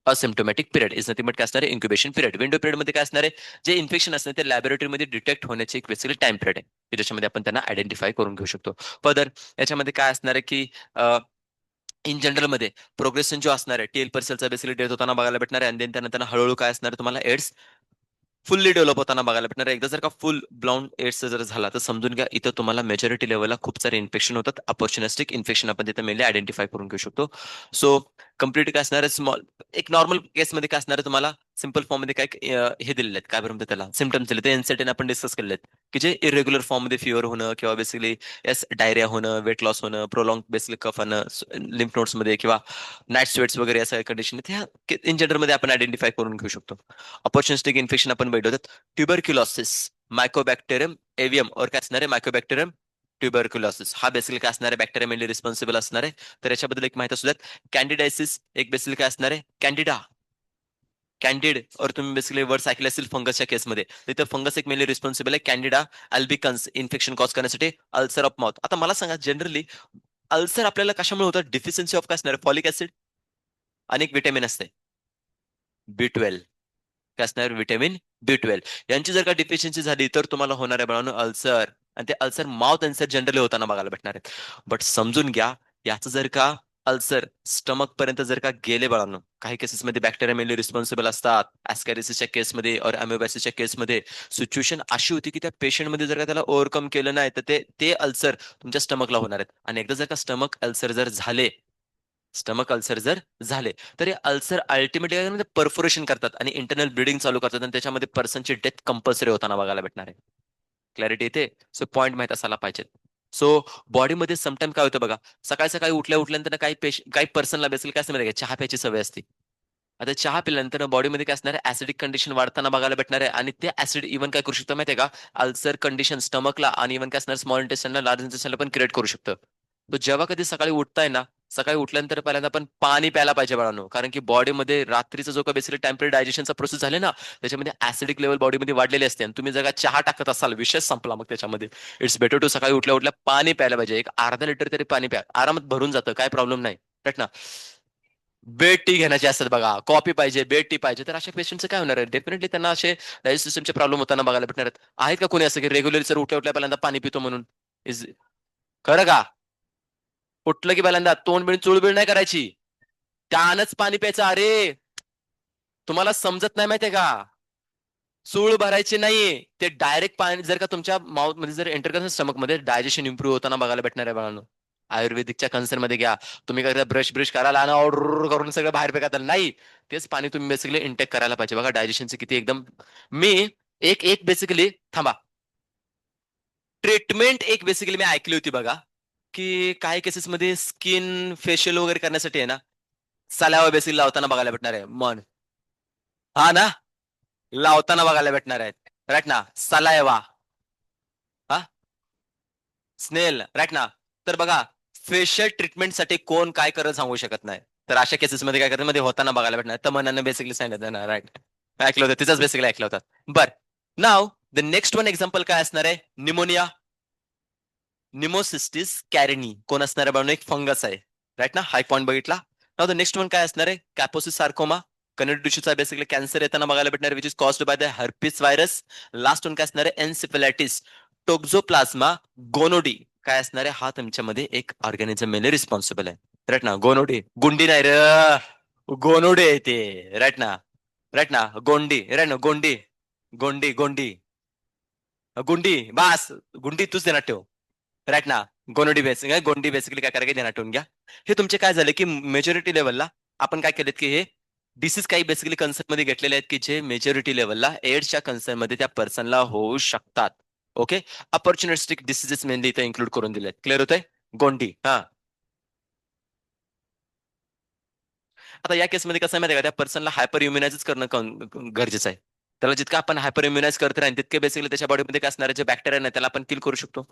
Asymptomatic period is nothing but काय असणार आहे, इन्क्युबेशन पिरियड. विंडो पिरियड मध्ये काय असणार आहे, जे इन्फेक्शन असणार ते लॅबोरेटरीमध्ये डिटेक्ट होण्याची एक बेसिकली टाइम पिरियड आहे, की ज्याच्यामध्ये आपण त्यांना आयडेंटिफाय करून घेऊ शकतो. फर्दर याच्यामध्ये काय असणार आहे की इन जनरल मध्ये प्रोग्रेशन जो असणार आहे टीएल पर्सेलचा बेसिकली डेथ होताना बघायला भेटणार आहे, आणि देन त्यानंतर हळूहळू काय असणार आहे तुम्हाला एड्स फुल्ली डेव्हलप होताना बघायला भेटणार आहे. एकदा जर का फुल ब्लाउंड एड्स जर झाला तर समजून घ्या इथं तुम्हाला मेजॉरिटी लेवलला खूप सारे इन्फेक्शन होतात. अपॉर्च्युनिस्टिक इन्फेक्शन आपण तिथे मेनली आयडेंटिफाय करून घेऊ शकतो. सो कम्प्लीट काय असणार आहे, स्मॉल एक नॉर्मल केसमध्ये काय असणार आहे तुम्हाला सिंपल फॉर्म मध्ये काय हे दिलेले आहेत, काय बरं म्हणतात त्याला, सिम्पटम्स दिले ते एनसेटेन आपण डिस्कस केलेले आहेत, की जे इरेग्युलर फॉर्म मध्ये फिअर होणं किंवा बेसिकली येस डायरिया होणं, वेट लॉस होणं, प्रोलॉंग बेसिकली कफ होणं लिम्फ नोड्स मध्ये, किंवा नाईट स्वेट्स वगैरे या सगळ्या कंडिशन ह्या इन जनरल मध्ये आपण आयडेंटिफाय करून घेऊ शकतो. अपॉर्च्युनिस्टिक इन्फेक्शन आपण बघितलं, ट्युबरक्युलोसिस, मायकोबॅक्टेरियम एवियम और काय असणार आहे मायकोबॅक्टेरियम ट्युबरक्युलोसिस, हा बेसिकली काय असणार आहे बॅक्टेरिया मेनली रिस्पॉन्सिबल असणार आहे. तर याच्याबद्दल एक माहिती असू द्यात. कॅन्डिडायसिस एक बेसिकली काय असणार आहे, कॅन्डिडा, कॅन्डिड, और तुम्ही बेसिकली वर्ड्स ऐकले असतील फंगसच्या केसमध्ये, तिथे फंगस एक मेनली रिस्पॉन्सिबल आहे. कॅन्डिडा अल्बिकन्स इन्फेक्शन कॉज करण्यासाठी, अल्सर ऑफ माउथ. आता मला सांगा जनरली अल्सर आपल्याला कशामुळे होतं, डिफिशियन्सी ऑफ काय असणार आहे, फॉलिक ऍसिड आणि एक विटॅमिन असते B12, काय असणार विटॅमिन B12. यांची जर का डिफिशियन्सी झाली तर तुम्हाला होणार आहे बाळांनो अल्सर, आणि ते अल्सर माउथ अल्सर जनरली होताना बघायला भेटणार आहेत. बट समजून घ्या याचं जर का अल्सर स्टमक पर्यंत जर का गेले बाळांनो, काही केसेसमध्ये बॅक्टेरिया मेनली रिस्पॉन्सिबल असतात. ऍस्कॅरिसिसच्या केसमध्ये और अमेबासिसच्या केसमध्ये सिच्युएशन अशी होती की त्या पेशंटमध्ये जर का त्याला ओव्हरकम केलं नाही तर ते ते अल्सर तुमच्या स्टमकला होणार आहेत. आणि एकदा जर का स्टमक अल्सर जर झाले तर हे अल्सर अल्टिमेटली परफोरेशन करतात आणि इंटरनल ब्लिडिंग चालू करतात, आणि त्याच्यामध्ये पर्सनची डेथ कंपल्सरी होताना बघायला भेटणार आहे. क्लॅरिटी येते? सो पॉईंट माहित असायला पाहिजे. सो बॉडीमध्ये समटाइम काय होतं बघा, सकाळी सकाळी उठल्यानंतर काही पर्सनला बेसिकली काय असतं माहिती आहे का, चहा प्यायची सवय असते. आता चहा पिल्यानंतर बॉडीमध्ये काय असणार आहे, ऍसिडिक कंडिशन वाढताना बघायला भेटणार आहे, आणि ते ऍसिड इव्हन काय करू शकतं माहितीये का, अल्सर कंडिशन स्टमकला आणि इव्हन काय असणार स्मॉल इंटेस्टाइनला लार्ज इंटेस्टाइनला पण क्रिएट करू शकतं. तो जेव्हा कधी सकाळी उठताय ना, सकाळी उठल्यानंतर पहिल्यांदा आपण पाणी प्यायला पाहिजे बाळांनो, कारण की बॉडीमध्ये रात्रीचा जो काही बेसिकली टेम्पररी डायजेशनचा प्रोसेस झाले ना, त्याच्यामध्ये ऍसिडिक लेवल बॉडीमध्ये वाढलेली असते, आणि तुम्ही जर का चहा टाकत असाल विषय संपला मग त्याच्यामध्ये. इट्स बेटर टू सकाळी उठल्या उठल्या पाणी प्यायला पाहिजे, एक अर्धा लिटर तरी पाणी प्या, आरामात भरून जातं, काय प्रॉब्लेम नाही, राईट ना. बेड टी घेण्याचे असतात बघा, कॉफी पाहिजे, बेड टी पाहिजे, तर अशा पेशंटचं काय होणार आहे, डेफिनेटली त्यांना असे डायजेस्ट सिस्टमचे प्रॉब्लेम होताना बघायला भेटणार आहेत. आहेत का कोणी असं की रेग्युलरली सर उठल्या उठल्या पहिल्यांदा पाणी पितो म्हणून? इज खरं का? उठलं की पहिल्यांदा तोंड बिळ चुळबिळ नाही करायची, त्यानंच पाणी प्यायचं. अरे तुम्हाला समजत नाही माहितीये का, चूळ भरायची नाहीये, ते डायरेक्ट पाणी जर का तुमच्या माउथ मध्ये जर एंटर करत स्टमक मध्ये, डायजेशन इम्प्रूव्ह होताना बघायला भेटणार आहे बाळांनो. आयुर्वेदिकच्या कन्सर्न मध्ये घ्या, तुम्ही काय ब्रश ब्रश करायला आणि ऑर्डर करून सगळं बाहेर फेकत नाही, तेच पाणी तुम्ही बेसिकली इंटेक करायला पाहिजे. बघा डायजेशनचे किती एकदम. मी एक एक बेसिकली थांबा, ट्रीटमेंट एक बेसिकली मी ऐकली होती बघा, की काही केसेसमध्ये स्किन फेशियल वगैरे करण्यासाठी आहे ना, सलावा बेसिकली लावताना बघायला भेटणार आहे मन. हा ना, लावताना बघायला भेटणार आहेत, राईट ना, सलायवा. हा, स्नेल, राईट ना. तर बघा फेशियल ट्रीटमेंटसाठी कोण काय करत सांगू शकत नाही, तर अशा केसेसमध्ये काय करत मध्ये होताना बघायला भेटणार, तमन्नानं बेसिकली सांगितलं ना, राईट. ऐकलं होतं तिचाच बेसिकली ऐकलं होतं. बर, नाव द नेक्स्ट वन एक्झाम्पल काय असणार आहे, निमोनिया, निमोसिस्टिस कॅरेनी, कोण असणार आहे बाळून, एक फंगस आहे, राईट ना, हाय पॉईंट बघितला. नाव द नेक्स्ट वन काय असणार आहे, कॅपोसिस सार्कोमा, कनेक्टिव्ह टिश्यूचा बेसिकली कॅन्सर येताना बघायला भेटणार which is caused by the herpes virus. Last one काय असणार आहे एन्सिफिलायटिस. टोक्झोप्लाझ्मा गोनोडी काय असणार आहे हा तुमच्यामध्ये एक ऑर्गॅनिझम मेले रिस्पॉन्सिबल आहे. राईट ना. गोनोडी गुंडी नाही रे, गोनोडी आहे ते. राईट ना. राईट ना. गोंडी राईट ना. गोंडी गोंडी गोंडी गुंडी बास. गुंडी तूच देणार ठेव. राईट ना. गोनोडी बेसिक गोंडी बेसिकली काय करायचं देणार ठेवून घ्या. हे तुमचे काय झाले की मेजॉरिटी लेवलला आपण काय केलेत की हे डिसीज काही बेसिकली कन्सर्न मध्ये घेतलेले आहेत की जे मेजॉरिटी लेवलला एड्सच्या कन्सर्न मध्ये त्या पर्सनला होऊ शकतात. ओके. अपॉर्च्युनिस्टिक डिसीजेस मेनली इथे इन्क्लूड करून दिलेत. क्लिअर होतंय. गोंडी हा. आता या केसमध्ये कसं आहे माहिती आहे का त्या पर्सनला हायपर इम्युनाइजच करणं गरजेचं आहे. त्याला जितकं आपण हायपर इम्युनाइज करत राहील तितके बेसिकली त्याच्या बॉडीमध्ये काय असणारे जे बॅक्टेरिया नाही त्याला आपण किल करू शकतो.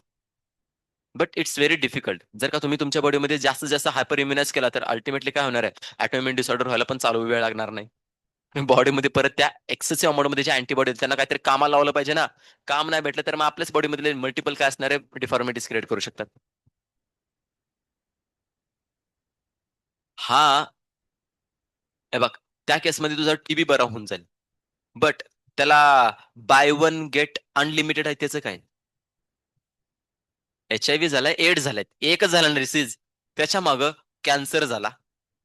But it's very difficult. जर का तुम्ही तुमच्या बॉडीमध्ये जास्तीत जास्त हायपर इम्युनाइज केला तर अल्टिमेटली काय होणार आहे ऑटोइम्युन डिसऑर्डर व्हायला पण चालू वेळ लागणार नाही. बॉडीमध्ये परत त्या एक्सेसिव्ह अमाऊंटमध्ये जे अँटीबॉडी त्यांना काहीतरी कामाला लावलं पाहिजे ना. काम नाही भेटलं तर मग आपल्याच बॉडीमधले मल्टिपल काय असणारे डिफॉर्मिटीज क्रिएट करू शकतात. हा. हे बघ त्या केसमध्ये तुझा टीबी बरा होऊन जाईल. बट त्याला बाय वन गेट अनलिमिटेड आहे त्याचं काय. HIV झालाय एड्स झालाय एकच झाला ना डिसीज. त्याच्या मागं कॅन्सर झाला,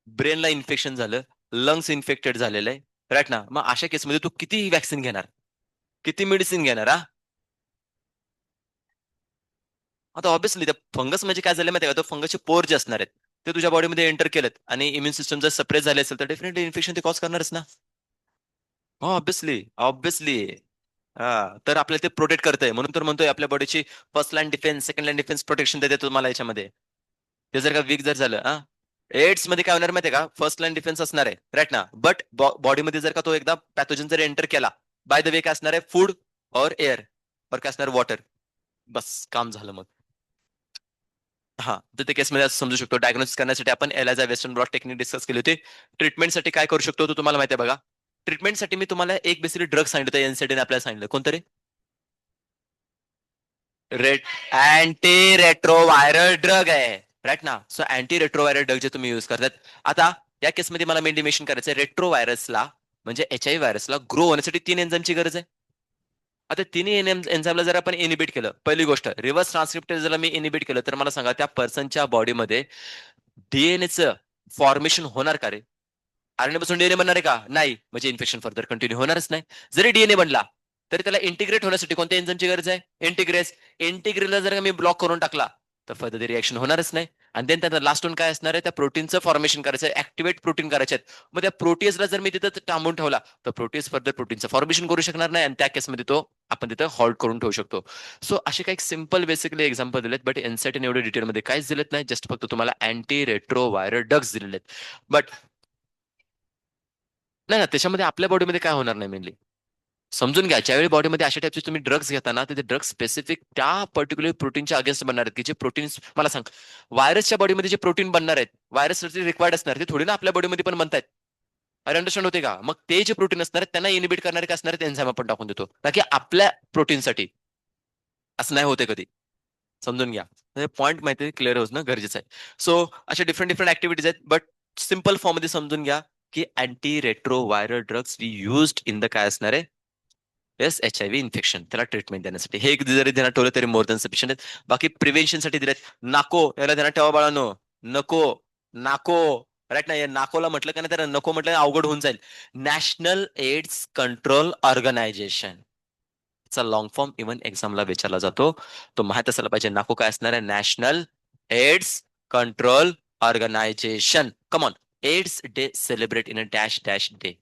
ब्रेनला इन्फेक्शन झालं, लंग्स इन्फेक्टेड झालेलं आहे. राईट ना. मग अशा केसमध्ये तू किती व्हॅक्सिन घेणार, किती मेडिसिन घेणार हा. आता ऑब्व्हियसली त्या फंगस म्हणजे काय झालं माहिती का तो फंगसचे पोर जे असणार आहेत ते तुझ्या बॉडीमध्ये एंटर केलेत आणि इम्युन सिस्टम जर सप्रेस झाले असेल तर डेफिनेटली इन्फेक्शन ते कॉज करणारच ना. हो ऑब्व्हियसली ऑब्व्हियसली. हा तर आपल्याला ते प्रोटेक्ट करतंय म्हणून तर म्हणतोय आपल्या बॉडीची first line defence second line defence protection देते तुम्हाला याच्यामध्ये. ते जर का वीक जर झालं हा एड्स मध्ये काय होणार माहितीये का फर्स्ट लाईन डिफेन्स असणार आहे. राईट ना. बट बॉडीमध्ये जर का तो एकदा पॅथोजन जर एंटर केला बाय द वे काय असणार आहे फूड और एअर और काय असणार वॉटर. बस काम झालं मग. हा तर ते केसमध्ये असं समजू शकतो डायग्नोसिस करण्यासाठी आपण एलाझा वेस्टर्न ब्लॉट टेक्निक डिस्कस केली होती. ट्रीटमेंटसाठी काय करू शकतो तो तुम्हाला माहिती आहे बघा. ट्रीटमेंटसाठी मी तुम्हाला एक बेसिकली ड्रग सांगितलं एनसेडीने आपल्याला सांगितलं कोणतं रे. रेट अँटी रेट्रोव्हायरल ड्रग आहे. राईट ना. सो अँटी रेट्रोव्हायरल ड्रग जे तुम्ही युज करतात. आता या केसमध्ये मला मेन मेन्शन करायचं आहे रेट्रो व्हायरसला म्हणजे HIV व्हायरसला ग्रो होण्यासाठी 3 एन्झाईमची गरज आहे. आता तिन्ही एन्झाईमला जर आपण इनिबिट केलं पहिली गोष्ट रिव्हर्स ट्रान्स्क्रिप्टेजला मी इनिबिट केलं तर मला सांगा त्या पर्सनच्या बॉडीमध्ये डीएनएचं फॉर्मेशन होणार का रे. आरएनए पासून डीएनए बनणार आहे का नाही म्हणजे इन्फेक्शन फर्दर कंटिन्यू होणारच नाही. जरी डीएनए बनला तरी त्याला इंटिग्रेट होण्यासाठी कोणत्या एन्झाईमची गरज आहे इंटिग्रेस. इंटिग्रेला जर मी ब्लॉक करून टाकला तर फर्दर रिएक्शन होणारच नाही. आणि देन त्याचा लास्ट वन काय असणार आहे त्या प्रोटीनचं फॉर्मेशन करायचं आहे ऍक्टिव्हेट प्रोटीन करायचे आहेत. मग त्या प्रोटीजला जर मी तिथं थांबून ठेवला तर प्रोटीज फर्दर प्रोटीनचं फॉर्मेशन करू शकणार नाही आणि त्या केसमध्ये तो आपण तिथं हॉल्ट करून ठेवू शकतो. सो असे काही सिंपल बेसिकली एक्झाम्पल दिलेत बट एनसेट एवढे डिटेलमध्ये काहीच दिलेत नाही जस्ट फक्त तुम्हाला अँटी रेट्रो व्हायरल ड्रग्स दिलेले आहेत. बट नाही ना त्याच्यामध्ये आपल्या बॉडीमध्ये काय होणार नाही मेनली समजून घ्या. ज्यावेळी बॉडीमध्ये अशा टाईपचे तुम्ही ड्रग्स घेताना ते ड्रग्स स्पेसिफिक त्या पर्टिक्युलर प्रोटीनच्या अगेन्स्ट बनणार आहेत की जे प्रोटीन मला सांग व्हायरसच्या बॉडीमध्ये जे प्रोटीन बनणार आहेत व्हायरस रिक्वायर्ड असणार ते थोडी ना आपल्या बॉडीमध्ये पण बनतायत. अरे अंडरस्टँड होते का. मग ते जे प्रोटीन असणार त्यांना इनिबिट करणारे काय असणार एन्झाईम आपण टाकून देतो ना की आपल्या प्रोटीनसाठी. असं नाही होते कधी. समजून घ्या पॉईंट माहिती क्लिअर होणं गरजेचं आहे. सो अशा डिफरंट डिफरंट ऍक्टिव्हिटीज आहेत बट सिंपल फॉर्म मध्ये समजून घ्या की anti retro viral drugs we used in the काय असणार आहे येस HIV इन्फेक्शन त्याला ट्रीटमेंट देण्यासाठी हे एक जरी ध्यानात ठेवलं तरी मोर दॅन सफिशियंट आहेत. बाकी प्रिव्हेन्शनसाठी दिलेत नाको याला ध्यानात ठेवा बाळांनो. नको नाको. राईट ना या नाकोला म्हटलं का नाही तर नको म्हटलं अवघड होऊन जाईल. नॅशनल एड्स कंट्रोल ऑर्गनायझेशन चा लॉंग फॉर्म इव्हन एक्झामला विचारला जातो. तो माहित असायला पाहिजे नाको काय असणार आहे national AIDS control organisation. Come on AIDS day celebrate in a dash dash day.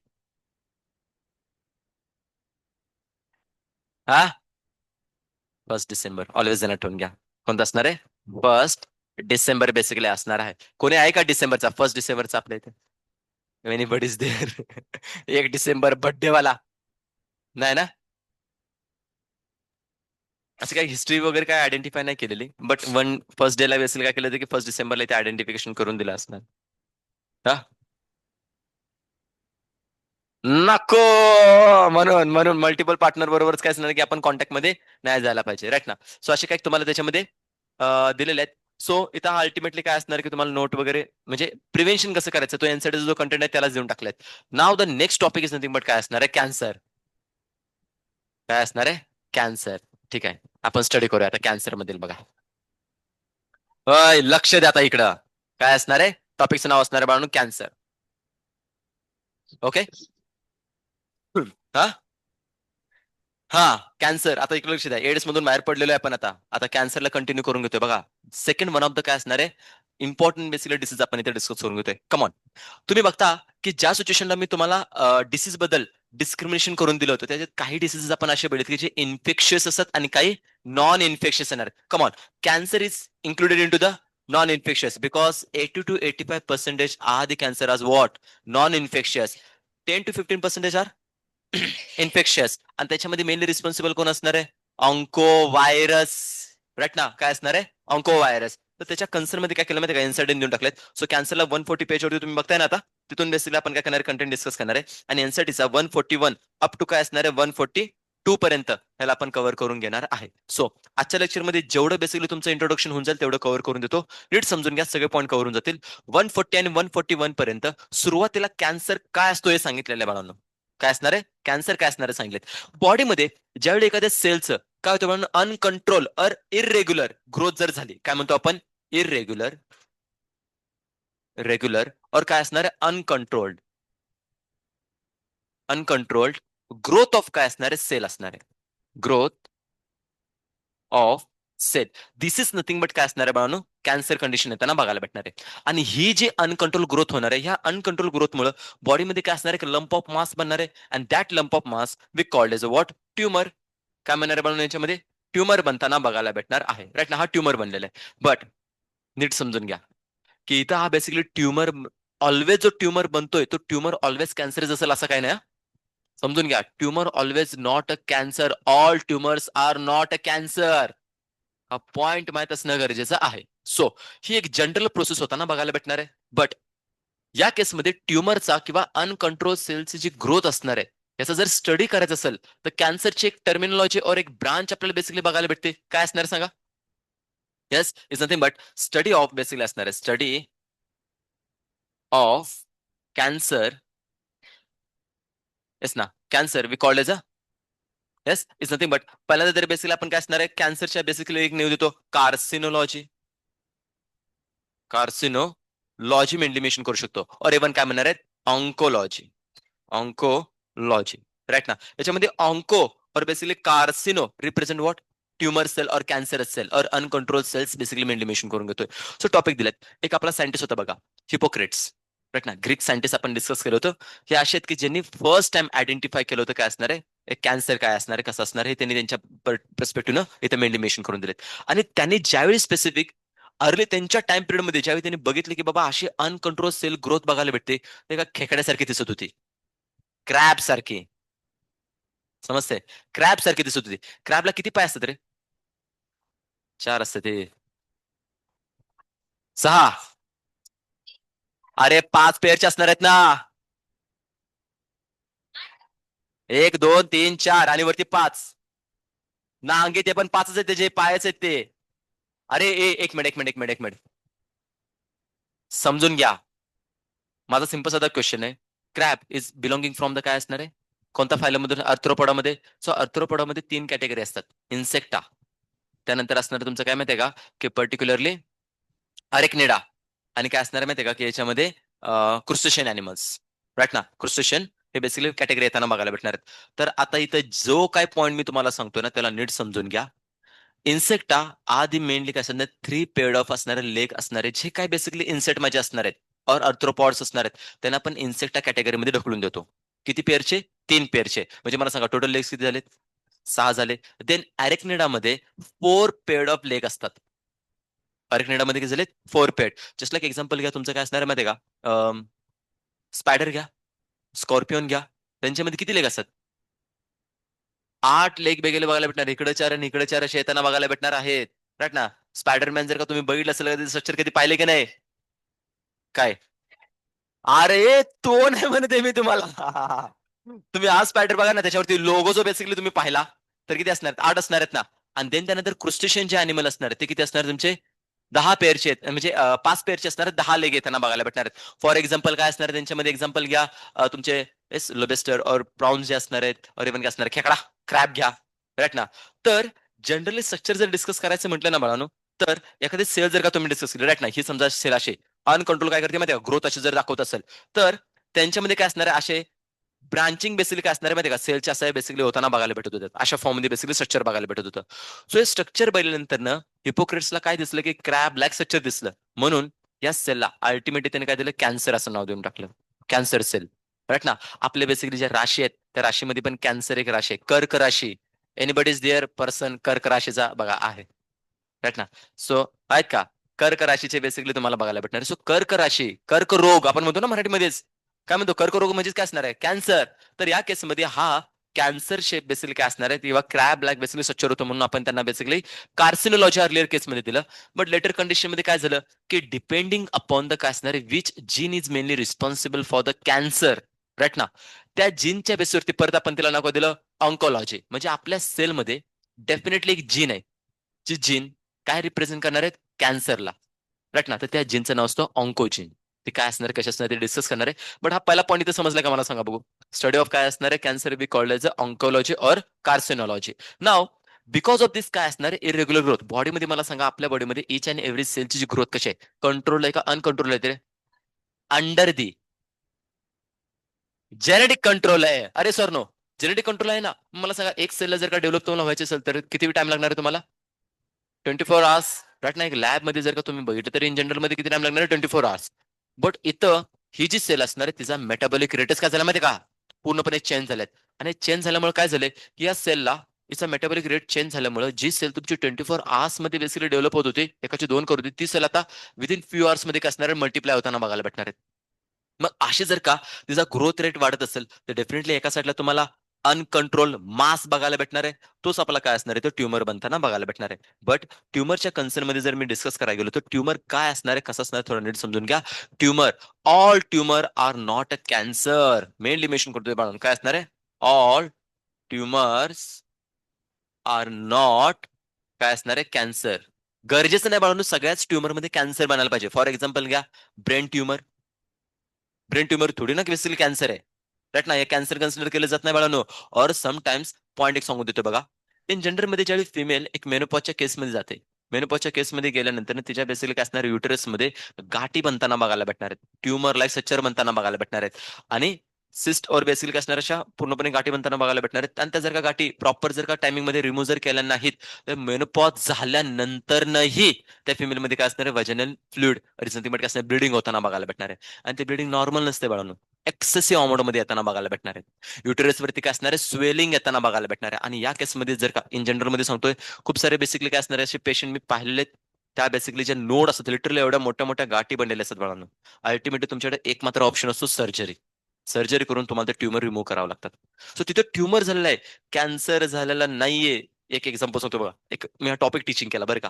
हा 1 डिसेंबर ऑलवेज ध्यानात ठेवून घ्या. कोणतं असणार आहे 1 डिसेंबर बेसिकली असणार आहे. कोणी आहे का डिसेंबरचा 1 डिसेंबरचा आपल्या इथे anybody is there. 1 December birthday वाला नाही ना. असं काही हिस्ट्री वगैरे काय आयडेंटिफाय नाही केलेली बट 1 डे ला बेसिकली काय केलं होतं की 1 डिसेंबरला ते आयडेंटिफिकेशन करून दिलं असणार. हा नको. म्हणून म्हणून मल्टिपल पार्टनर बरोबरच काय असणार की आपण कॉन्टॅक्ट मध्ये नाही जायला पाहिजे. राईट ना. सो असे काही तुम्हाला त्याच्यामध्ये दिलेले आहेत. सो इथं हा अल्टिमेटली काय असणार की तुम्हाला नोट वगैरे म्हणजे प्रिव्हेन्शन कसं करायचं तो एनसाईडचा जो कंटेंट आहे त्यालाच देऊन टाकलाय. नाव the next topic is nothing but काय असणार आहे कॅन्सर. काय असणार आहे कॅन्सर. ठीक आहे आपण स्टडी करूया आता कॅन्सर मधील बघा. लक्ष द्या आता इकडं. काय असणार आहे टॉपिकचं नाव असणार आहे बाळांनो कॅन्सर. ओके. हा हा कॅन्सर. आता इकडे लक्ष द्या एड्स मधून बाहेर पडलेलो आहे आपण आता आता कॅन्सरला कंटिन्यू करून घेतोय बघा. सेकंड वन ऑफ द काय असणार आहे इम्पॉर्टंट बेसिकली डिसीज आपण इथे डिस्कस करून घेतोय. कमॉन तुम्ही बघता की ज्या सिच्युएशनला मी तुम्हाला डिसीज बद्दल डिस्क्रिमिनेशन करून दिलं होतं त्याच्यात काही डिसीजेस आपण असे बघितले की जे इन्फेक्शियस असतात आणि काही नॉन इन्फेक्शियस येणार. Common cancer is included in to the non infectious because 80 to 85% are the cancer as what non infectious. 10 to 15% are infectious. आणि त्याच्यामध्ये मेनली रिस्पॉन्सिबल कोण असणार आहे ऑंको व्हायरस. राईट ना काय असणार आहे ऑंको व्हायरस. तर त्याच्या कन्सर्न मध्ये काय केलं माहिती का इन्साइडन देऊन टाकलेत. सो कॅन्सरला 140 पेज वरती तुम्ही बघताय ना आता तिथून बेसिकली आपण काय करणार कंटेंट डिस्कस करणार आहे. आणि एनसायटीचा 141 अप टू काय असणार आहे 142 पर्यंत ह्याला आपण कव्हर करून घेणार आहे. सो आजच्या लेक्चरमध्ये जेवढं बेसिकली तुमचं इंट्रोडक्शन होऊन जाईल तेवढं कव्हर करून देतो. नीट समजून घ्या सगळे पॉईंट कव्हर होऊन जातील. 140 आणि 141 पर्यंत सुरुवातीला कॅन्सर काय असतो हे सांगितलेलं आहे बाळांनो. काय असणार आहे कॅन्सर काय असणार आहे सांगितलेत. बॉडीमध्ये ज्यावेळी एखाद्या सेलचं काय होतं म्हणून अनकंट्रोल और इरेग्युलर ग्रोथ जर झाली काय म्हणतो आपण इरेग्युलर रेग्युलर और काय असणार आहे अनकंट्रोल्ड अनकंट्रोल्ड ग्रोथ ऑफ काय असणार आहे सेल असणार आहे growth of cell. This is nothing but काय असणार आहे बाळांनो कॅन्सर कंडिशन येताना बघायला भेटणार आहे. आणि ही जी अनकंट्रोल ग्रोथ होणार आहे ह्या अनकंट्रोल ग्रोथमुळे बॉडीमध्ये काय असणार आहे लंप ऑफ मास बनणार आहे. And that lump of mass we called as a what tumour. काय म्हणणार आहे बाळांनो याच्यामध्ये ट्युमर बनताना बघायला भेटणार आहे. राईट ना हा ट्युमर बनलेला आहे. बट नीट समजून घ्या की इथं हा बेसिकली ट्युमर ऑलवेज जो ट्युमर बनतोय तो ट्युमर ऑलवेज कॅन्सर असेल असं काय नाही. समजून घ्या tumour always not a cancer. All tumours are not a cancer. हा पॉइंट माहित असणं गरजेचं आहे. सो ही एक जनरल प्रोसेस होताना बघायला भेटणार आहे. बट या केसमध्ये ट्युमरचा किंवा अनकंट्रोल सेलची जी ग्रोथ असणार आहे याचा जर स्टडी करायचं असेल तर कॅन्सरची एक टर्मिनॉलॉजी और एक ब्रांच आपल्याला बेसिकली बघायला भेटते. काय असणार सांगा yes is nothing but study of basically असणार आहे स्टडी ऑफ कॅन्सर. येस ना cancer we called as a yes is nothing but पहिल्यांदा तरी बेसिकली आपण काय असणार आहे कॅन्सरच्या बेसिकली एक नेव देतो कार्सिनोलॉजी. कार्सिनोलॉजी मेंटेनेशन करू शकतो और इव्हन काय म्हणणार आहेत ऑन्कोलॉजी. ऑन्कोलॉजी राईट ना. याच्यामध्ये ऑन्को और basically carcino represent what tumour cell और कॅन्सर सेल और अनकंट्रोल सेल्स बेसिकली मेंटेनेशन करून घेतोय. सो टॉपिक दिलेत. एक आपला सायंटिस्ट होता बघा हिपोक्रेट्स. राईट ना ग्रीक सायंटिस्ट आपण डिस्कस केलं होतं. हे असे आहेत की ज्यांनी फर्स्ट टाइम आयडेंटिफाय केलं होतं काय असणार आहे कॅन्सर काय असणार आहे कसं असणार आहे त्यांनी त्यांच्या पर्स्पेक्टिव्हनं इथे मेंटेनेशन करून दिलेत. आणि त्यांनी ज्यावेळी स्पेसिफिक अर्ली त्यांच्या टाइम पिरियड मध्ये ज्यावेळी त्यांनी बघितले की बाबा अशी अनकंट्रोल सेल ग्रोथ बघायला भेटते ते का खेकड्यासारखी दिसत होती. क्रॅब सारखी समजते क्रॅब सारखी दिसत होती. क्रॅबला किती पाय असतात रे 4 असतात ते 6. अरे 5 पेअरचे असणार आहेत ना 1 2 3 4 आणि वरती 5 नांगे ते पण 5च आहेत त्याचे पायच आहेत ते. अरे एक मिनिट एक मिनिट एक मिनिट एक मिनिट समजून घ्या. माझा सिंपल साधा क्वेश्चन आहे crab is belonging from the काय असणार आहे कोणत्या फायलम मधून अर्थ्रोपोडामध्ये. सो अर्थ्रोपोडामध्ये 3 कॅटेगरी असतात इन्सेक्टा त्यानंतर असणार तुमचं काय माहितीये का की पर्टिक्युलरली अरेक्निडा आणि काय असणार माहितीये का की याच्यामध्ये क्रुस्टेशियन अॅनिमल्स. राईट ना क्रुस्टेशियन हे बेसिकली कॅटेगरी येताना बघायला भेटणार आहेत. तर आता इथं जो काय पॉईंट मी तुम्हाला सांगतो ना त्याला नीट समजून घ्या. इन्सेक्टा आधी मेनली काय असणार 3 पेअर्ड ऑफ असणारे लेग असणारे जे काय बेसिकली इन्सेक्ट माझे असणार आहेत और अर्थ्रोपॉड्स असणार आहेत त्यांना आपण इन्सेक्टा कॅटेगरीमध्ये ढकलून देतो. किती पेअरचे 3 पेअरचे म्हणजे मला सांगा टोटल लेग्स किती झालेत 6 झाले. देन अरेक्निडामध्ये 4 पेअर्ड ऑफ लेग असतात. अरेक्निडामध्ये किती झाले 4 पेअर्ड. जस्ट लाईक एक्झाम्पल घ्या तुमचं काय असणार माहिती आहे का स्पायडर घ्या स्कॉर्पिओन घ्या त्यांच्यामध्ये किती लेग असतात 8 लेग बेगेले बघायला भेटणार इकडे 4 आणि इकडे 4 असे येताना बघायला भेटणार आहेत. राईट ना. स्पायडरमॅन जर का तुम्ही बघितलं असेल कधी स्ट्रक्चर कधी पाहिले की नाही काय अरे तो नाही म्हणते मी तुम्हाला तुम्ही आज स्पायडर बघा ना त्याच्यावरती लोगो जो बेसिकली तुम्ही पाहिला तर किती असणार 8 असणार आहेत ना. आणि देन त्यानंतर क्रुस्टेशियन जे अॅनिमल असणार ते किती असणार तुमचे 10 पेअरचे आहेत म्हणजे 5 पेअरचे असणार 10 लेग येताना बघायला भेटणार आहेत. फॉर एक्झाम्पल काय असणार त्यांच्यामध्ये एक्झाम्पल घ्या तुमचे लोबेस्टर और प्रॉन्स जे असणार आहेत और इव्हन काय असणार खेकडा क्रॅब घ्या राईट ना. तर जनरली स्ट्रक्चर जर डिस्कस करायचं म्हटलं ना बाळांनो तर एखादी सेल जर का तुम्ही डिस्कस केली राईट ना ही समजा सेल असे अनकंट्रोल काय करते माहिती का ग्रोथ अशी जर दाखवत असेल तर त्यांच्यामध्ये काय असणार आहे असे ब्रांचिंग बेसिकली काय असणार आहे माहिती का सेलच्या असं बेसिकली होताना बघायला भेटत होतं अशा फॉर्ममध्ये बेसिकली स्ट्रक्चर बघायला भेटत होतं. सो हे स्ट्रक्चर बघितल्यानंतर ना हिपोक्रेट्सला काय दिसलं की क्रॅब लाईक स्ट्रक्चर दिसलं म्हणून या सेलला अल्टिमेटली त्याने काय दिलं कॅन्सर असं नाव देऊन टाकलं कॅन्सर सेल राईट ना. आपले बेसिकली ज्या राशी आहेत त्या राशीमध्ये पण कॅन्सर एक राशी आहे कर्क राशी. एनीबडी इज देअर पर्सन कर्क राशीचा बघा आहे राईट ना. सो आहेत का कर्क राशीचे बेसिकली तुम्हाला बघायला भेटणार सो कर्क राशी कर्क रोग आपण म्हणतो ना मराठीमध्येच काय म्हणतो कर्करोग म्हणजे काय असणार आहे कॅन्सर. तर या केसमध्ये हा कॅन्सर शेप बेसिकली काय असणार आहे किंवा क्रॅब लाईक बेसिकली स्ट्रक्चर होतं म्हणून आपण त्यांना बेसिकली कार्सिनोलॉजी अर्लियर केसमध्ये दिलं. बट लेटर कंडिशन मध्ये काय झालं की डिपेंडिंग अपॉन द काय असणार आहे which gene is mainly responsible for the cancer right ना त्या जीनच्या बेसवरती परत आपण तिला नाव दिलं ऑन्कोलॉजी म्हणजे आपल्या सेलमध्ये डेफिनेटली एक जीन आहे जी जीन काय रिप्रेझेंट करणार आहेत कॅन्सरला राईट ना. तर त्या जीनचं नाव असतं ऑन्कोजीन. ते काय असणार कशा असणार ते डिस्कस करणार आहे. बट हा पहिला पॉईंट इथं समजला का मला सांगा बघू. स्टडी ऑफ काय असणार आहे cancer be called as oncology और कार्सिनॉलॉजी. नाव बिकॉज ऑफ दिस काय असणार आहे इरेग्युलर ग्रोथ बॉडीमध्ये मला सांगा आपल्या बॉडीमध्ये इच अँड एव्हरी सेलची जी ग्रोथ कशी आहे कंट्रोल आहे का अनकंट्रोल आहे ते अंडर दी जेनेटिक कंट्रोल आहे. अरे सर नो जेनेटिक कंट्रोल आहे ना. मला सांगा एक सेलला जर का डेव्हलप तुम्हाला व्हायचे असेल तर किती टाइम लागणार आहे तुम्हाला 24 आवर्स राईट ना. एक लॅब मध्ये जर का तुम्ही बघितलं तर इन जनरल मध्ये किती टाइम लागणार आहे 24 आवर्स. बट इथं ही जी सेल असणार आहे तिचा मेटाबॉलिक रेटच काय झाला माहिती का पूर्णपणे चेंज झाल्यात. आणि चेंज झाल्यामुळे काय झालंय की या सेलला तिचा मेटाबॉलिक रेट चेंज झाल्यामुळे जी सेल तुमची 24 आवर्स मध्ये बेसिकली डेव्हलप होत होती एकाची दोन करत होती ती सेल आता विदिन फ्यू आवर्स मध्ये काय असणार आहे मल्टिप्लाय होताना बघायला भेटणार आहेत. मग असे जर का तिचा ग्रोथ रेट वाढत असेल तर डेफिनेटली एका साईडला तुम्हाला अनकंट्रोल मास बघायला भेटणार आहे तोच आपला काय असणार आहे तो ट्युमर बनताना बघायला भेटणार आहे. बट ट्युमरच्या कन्सर्न मध्ये जर मी डिस्कस करायला गेलो तर ट्युमर काय असणार आहे कसं असणार आहे थोडं नीट समजून घ्या. Tumour all tumour are not a cancer mainly mention करतोय बाळून काय असणार आहे ऑल ट्युमर्स आर नॉट काय असणार आहे कॅन्सर. गरजेचं नाही बाळून सगळ्याच ट्युमर मध्ये कॅन्सर बनायला पाहिजे. फॉर एक्झाम्पल घ्या ब्रेन ट्युमर ब्रेन ट्युमर थोडी ना बेसिकली कॅन्सर आहे राईट ना. हे कॅन्सर कन्सिडर केलं जात नाही बाळांनो. और समटाइम्स पॉईंट एक सांगू देतो बघा इन जनरल मध्ये ज्यावेळी फिमेल एक मेनोपॉजच्या केसमध्ये जाते मेनोपॉजच्या केसमध्ये गेल्यानंतर तिच्या बेसिकली काय असणार युटरस मध्ये गाठी बनताना बघायला भेटणार आहेत ट्युमर लाईक स्ट्रक्चर बनताना बघायला भेटणार आहेत. आणि सिस्ट और बेसिकली काय असणार अशा पूर्णपणे गाठी बनताना बघायला भेटणार आहेत. आणि त्या जर का गाठी प्रॉपर जर का टायमिंग मध्ये रिमूव्ह जर केल्या नाहीत तर मेनोपॉज झाल्यानंतरही त्या फिमेलमध्ये काय असणार आहे वजनल फ्लुइड रिझन काय असणार ब्लिडिंग होताना बघायला भेटणार आहे. आणि ते ब्लिडिंग नॉर्मल नसते बाळांनो एक्सेसिव्ह अमाऊंट मध्ये येताना बघायला भेटणार आहे. युटेरस वरती काय असणार आहे स्वेलिंग येताना बघायला भेटणार आहे. आणि या केसमध्ये जर का इन जनरल मध्ये सांगतोय खूप सारे बेसिकली काय असणार असे पेशंट मी पाहिलेले त्या बेसिकली जे नोड असतात लिटरली एवढ्या मोठ्या मोठ्या गाठी बनलेल्या असतात बाळांनो. अल्टिमेटली तुमच्याकडे एक मात्र ऑप्शन असतो सर्जरी. सर्जरी करून तुम्हाला ते ट्युमर रिमूव्ह करावं लागतात. सो तिथे ट्युमर झालेला आहे कॅन्सर झालेला नाहीये. एक एक्झाम्पल सांगतो बघा एक मी हा टॉपिक टीचिंग केला बरं का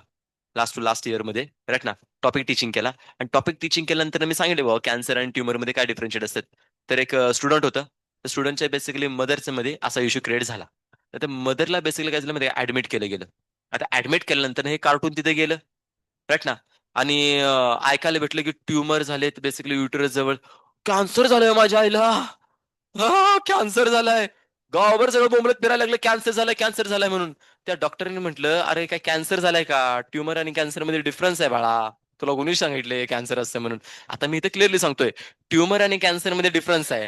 लास्ट टू लास्ट इयर मध्ये राईट ना. टॉपिक टीचिंग केला आणि टॉपिक टीचिंग केल्यानंतर मी सांगितले बाबा कॅन्सर आणि ट्युमर मध्ये काय डिफरन्शिएट असतात. तर एक स्टुडंट होतं तर स्टुडंटच्या बेसिकली मदरच्या मध्ये असा इश्यू क्रिएट झाला. तर त्या मदरला बेसिकली काय झालं मध्ये ऍडमिट केलं गेलं. आता ऍडमिट केल्यानंतर हे कार्टून तिथे गेलं राईट ना. आणि ऐकायला भेटलं की ट्युमर झाले बेसिकली युटरस जवळ कॅन्सर झालंय माझ्या आईला हा कॅन्सर झालाय. गावभर सगळं बोंबलत फिरायला लागलं कॅन्सर झालाय कॅन्सर झालाय म्हणून. त्या डॉक्टरने म्हटलं अरे काय कॅन्सर झालाय का ट्युमर आणि कॅन्सर मध्ये डिफरन्स आहे बाळा तुला कोणी सांगितले कॅन्सर असतं म्हणून. आता मी इथे क्लिअरली सांगतोय ट्युमर आणि कॅन्सर मध्ये डिफरन्स आहे.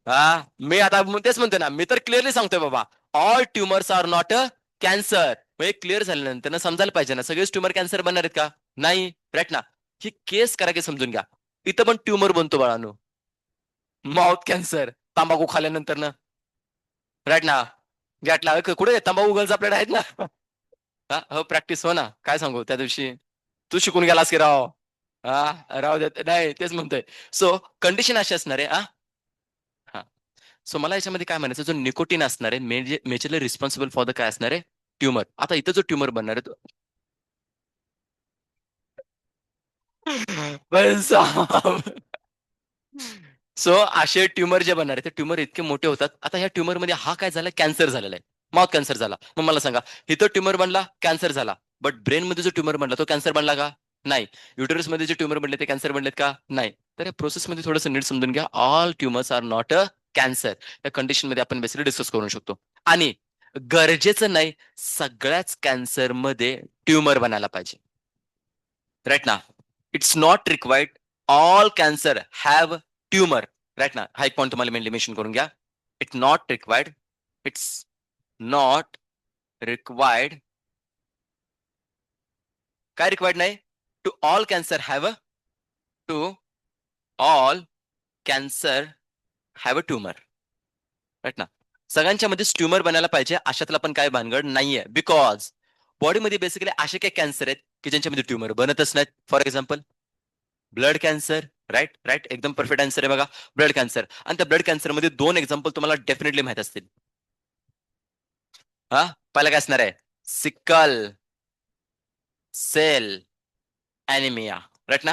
हा मी आता तेच म्हणतोय ना मी तर क्लिअरली सांगतोय बाबा all tumours are not a cancer. म्हणजे क्लिअर झाल्यानंतर ना समजायला पाहिजे ना सगळेच ट्युमर कॅन्सर बनणार आहेत का नाही राईट ना. ही केस करा की समजून घ्या इथं पण ट्युमर बनतो बाळानो माउथ कॅन्सर तंबाखू खाल्ल्यानंतर ना राईट ना. गॅटला कुठे तंबाखू गर्ल्स आपल्याकडे आहेत ना हा हो प्रॅक्टिस हो ना काय सांगू त्या दिवशी तू शिकून गेलास की राव. हा राव देत नाही तेच म्हणतोय. सो कंडिशन अशी असणार आहे हा. सो मला याच्यामध्ये काय म्हणायचं जो निकोटीन असणार आहे मेजरली रिस्पॉन्सिबल फॉर द काय असणार आहे ट्युमर. आता इथं जो ट्युमर बनणार आहे पण सो असे ट्युमर जे बनणार आहे ते ट्युमर इतके मोठे होतात. आता ह्या ट्युमर मध्ये हा काय झाला कॅन्सर झालेला आहे माउथ कॅन्सर झाला. मग मला सांगा इथं ट्युमर बनला कॅन्सर झाला बट ब्रेन मध्ये जो ट्युमर बनला तो कॅन्सर बनला का? नाही. युटरस मध्ये जे ट्युमर बनले ते कॅन्सर बनलेत का? नाही. तर या प्रोसेसमध्ये थोडंसं नीट समजून घ्या. All tumours are not a cancer. या कंडिशन मध्ये आपण बेसिकली डिस्कस करू शकतो. आणि गरजेचं नाही सगळ्याच कॅन्सर मध्ये ट्युमर बनायला पाहिजे. राईट ना. It's not required all cancer have tumour. Right ना. हा एक पॉईंट तुम्हाला मेनली मेन्शन करून घ्या. It not required. It's not required. काय रिक्वायर्ड नाही? To all cancer have a to all cancer have a tumour. Right ना. सगळ्यांच्या मध्ये ट्युमर बनायला पाहिजे अशातला पण काय भानगड नाहीये. बिकॉज बॉडीमध्ये बेसिकली असे काही कॅन्सर आहेत की ज्यांच्यामध्ये ट्युमर बनतच नाहीत. For example blood cancer. Right right, एकदम परफेक्ट आन्सर आहे बघा. Blood cancer. आणि त्या ब्लड कॅन्सर मध्ये दोन एक्झाम्पल तुम्हाला डेफिनेटली माहित असतील. हा, पहिला काय असणार आहे? Sickle cell anaemia. राईट ना.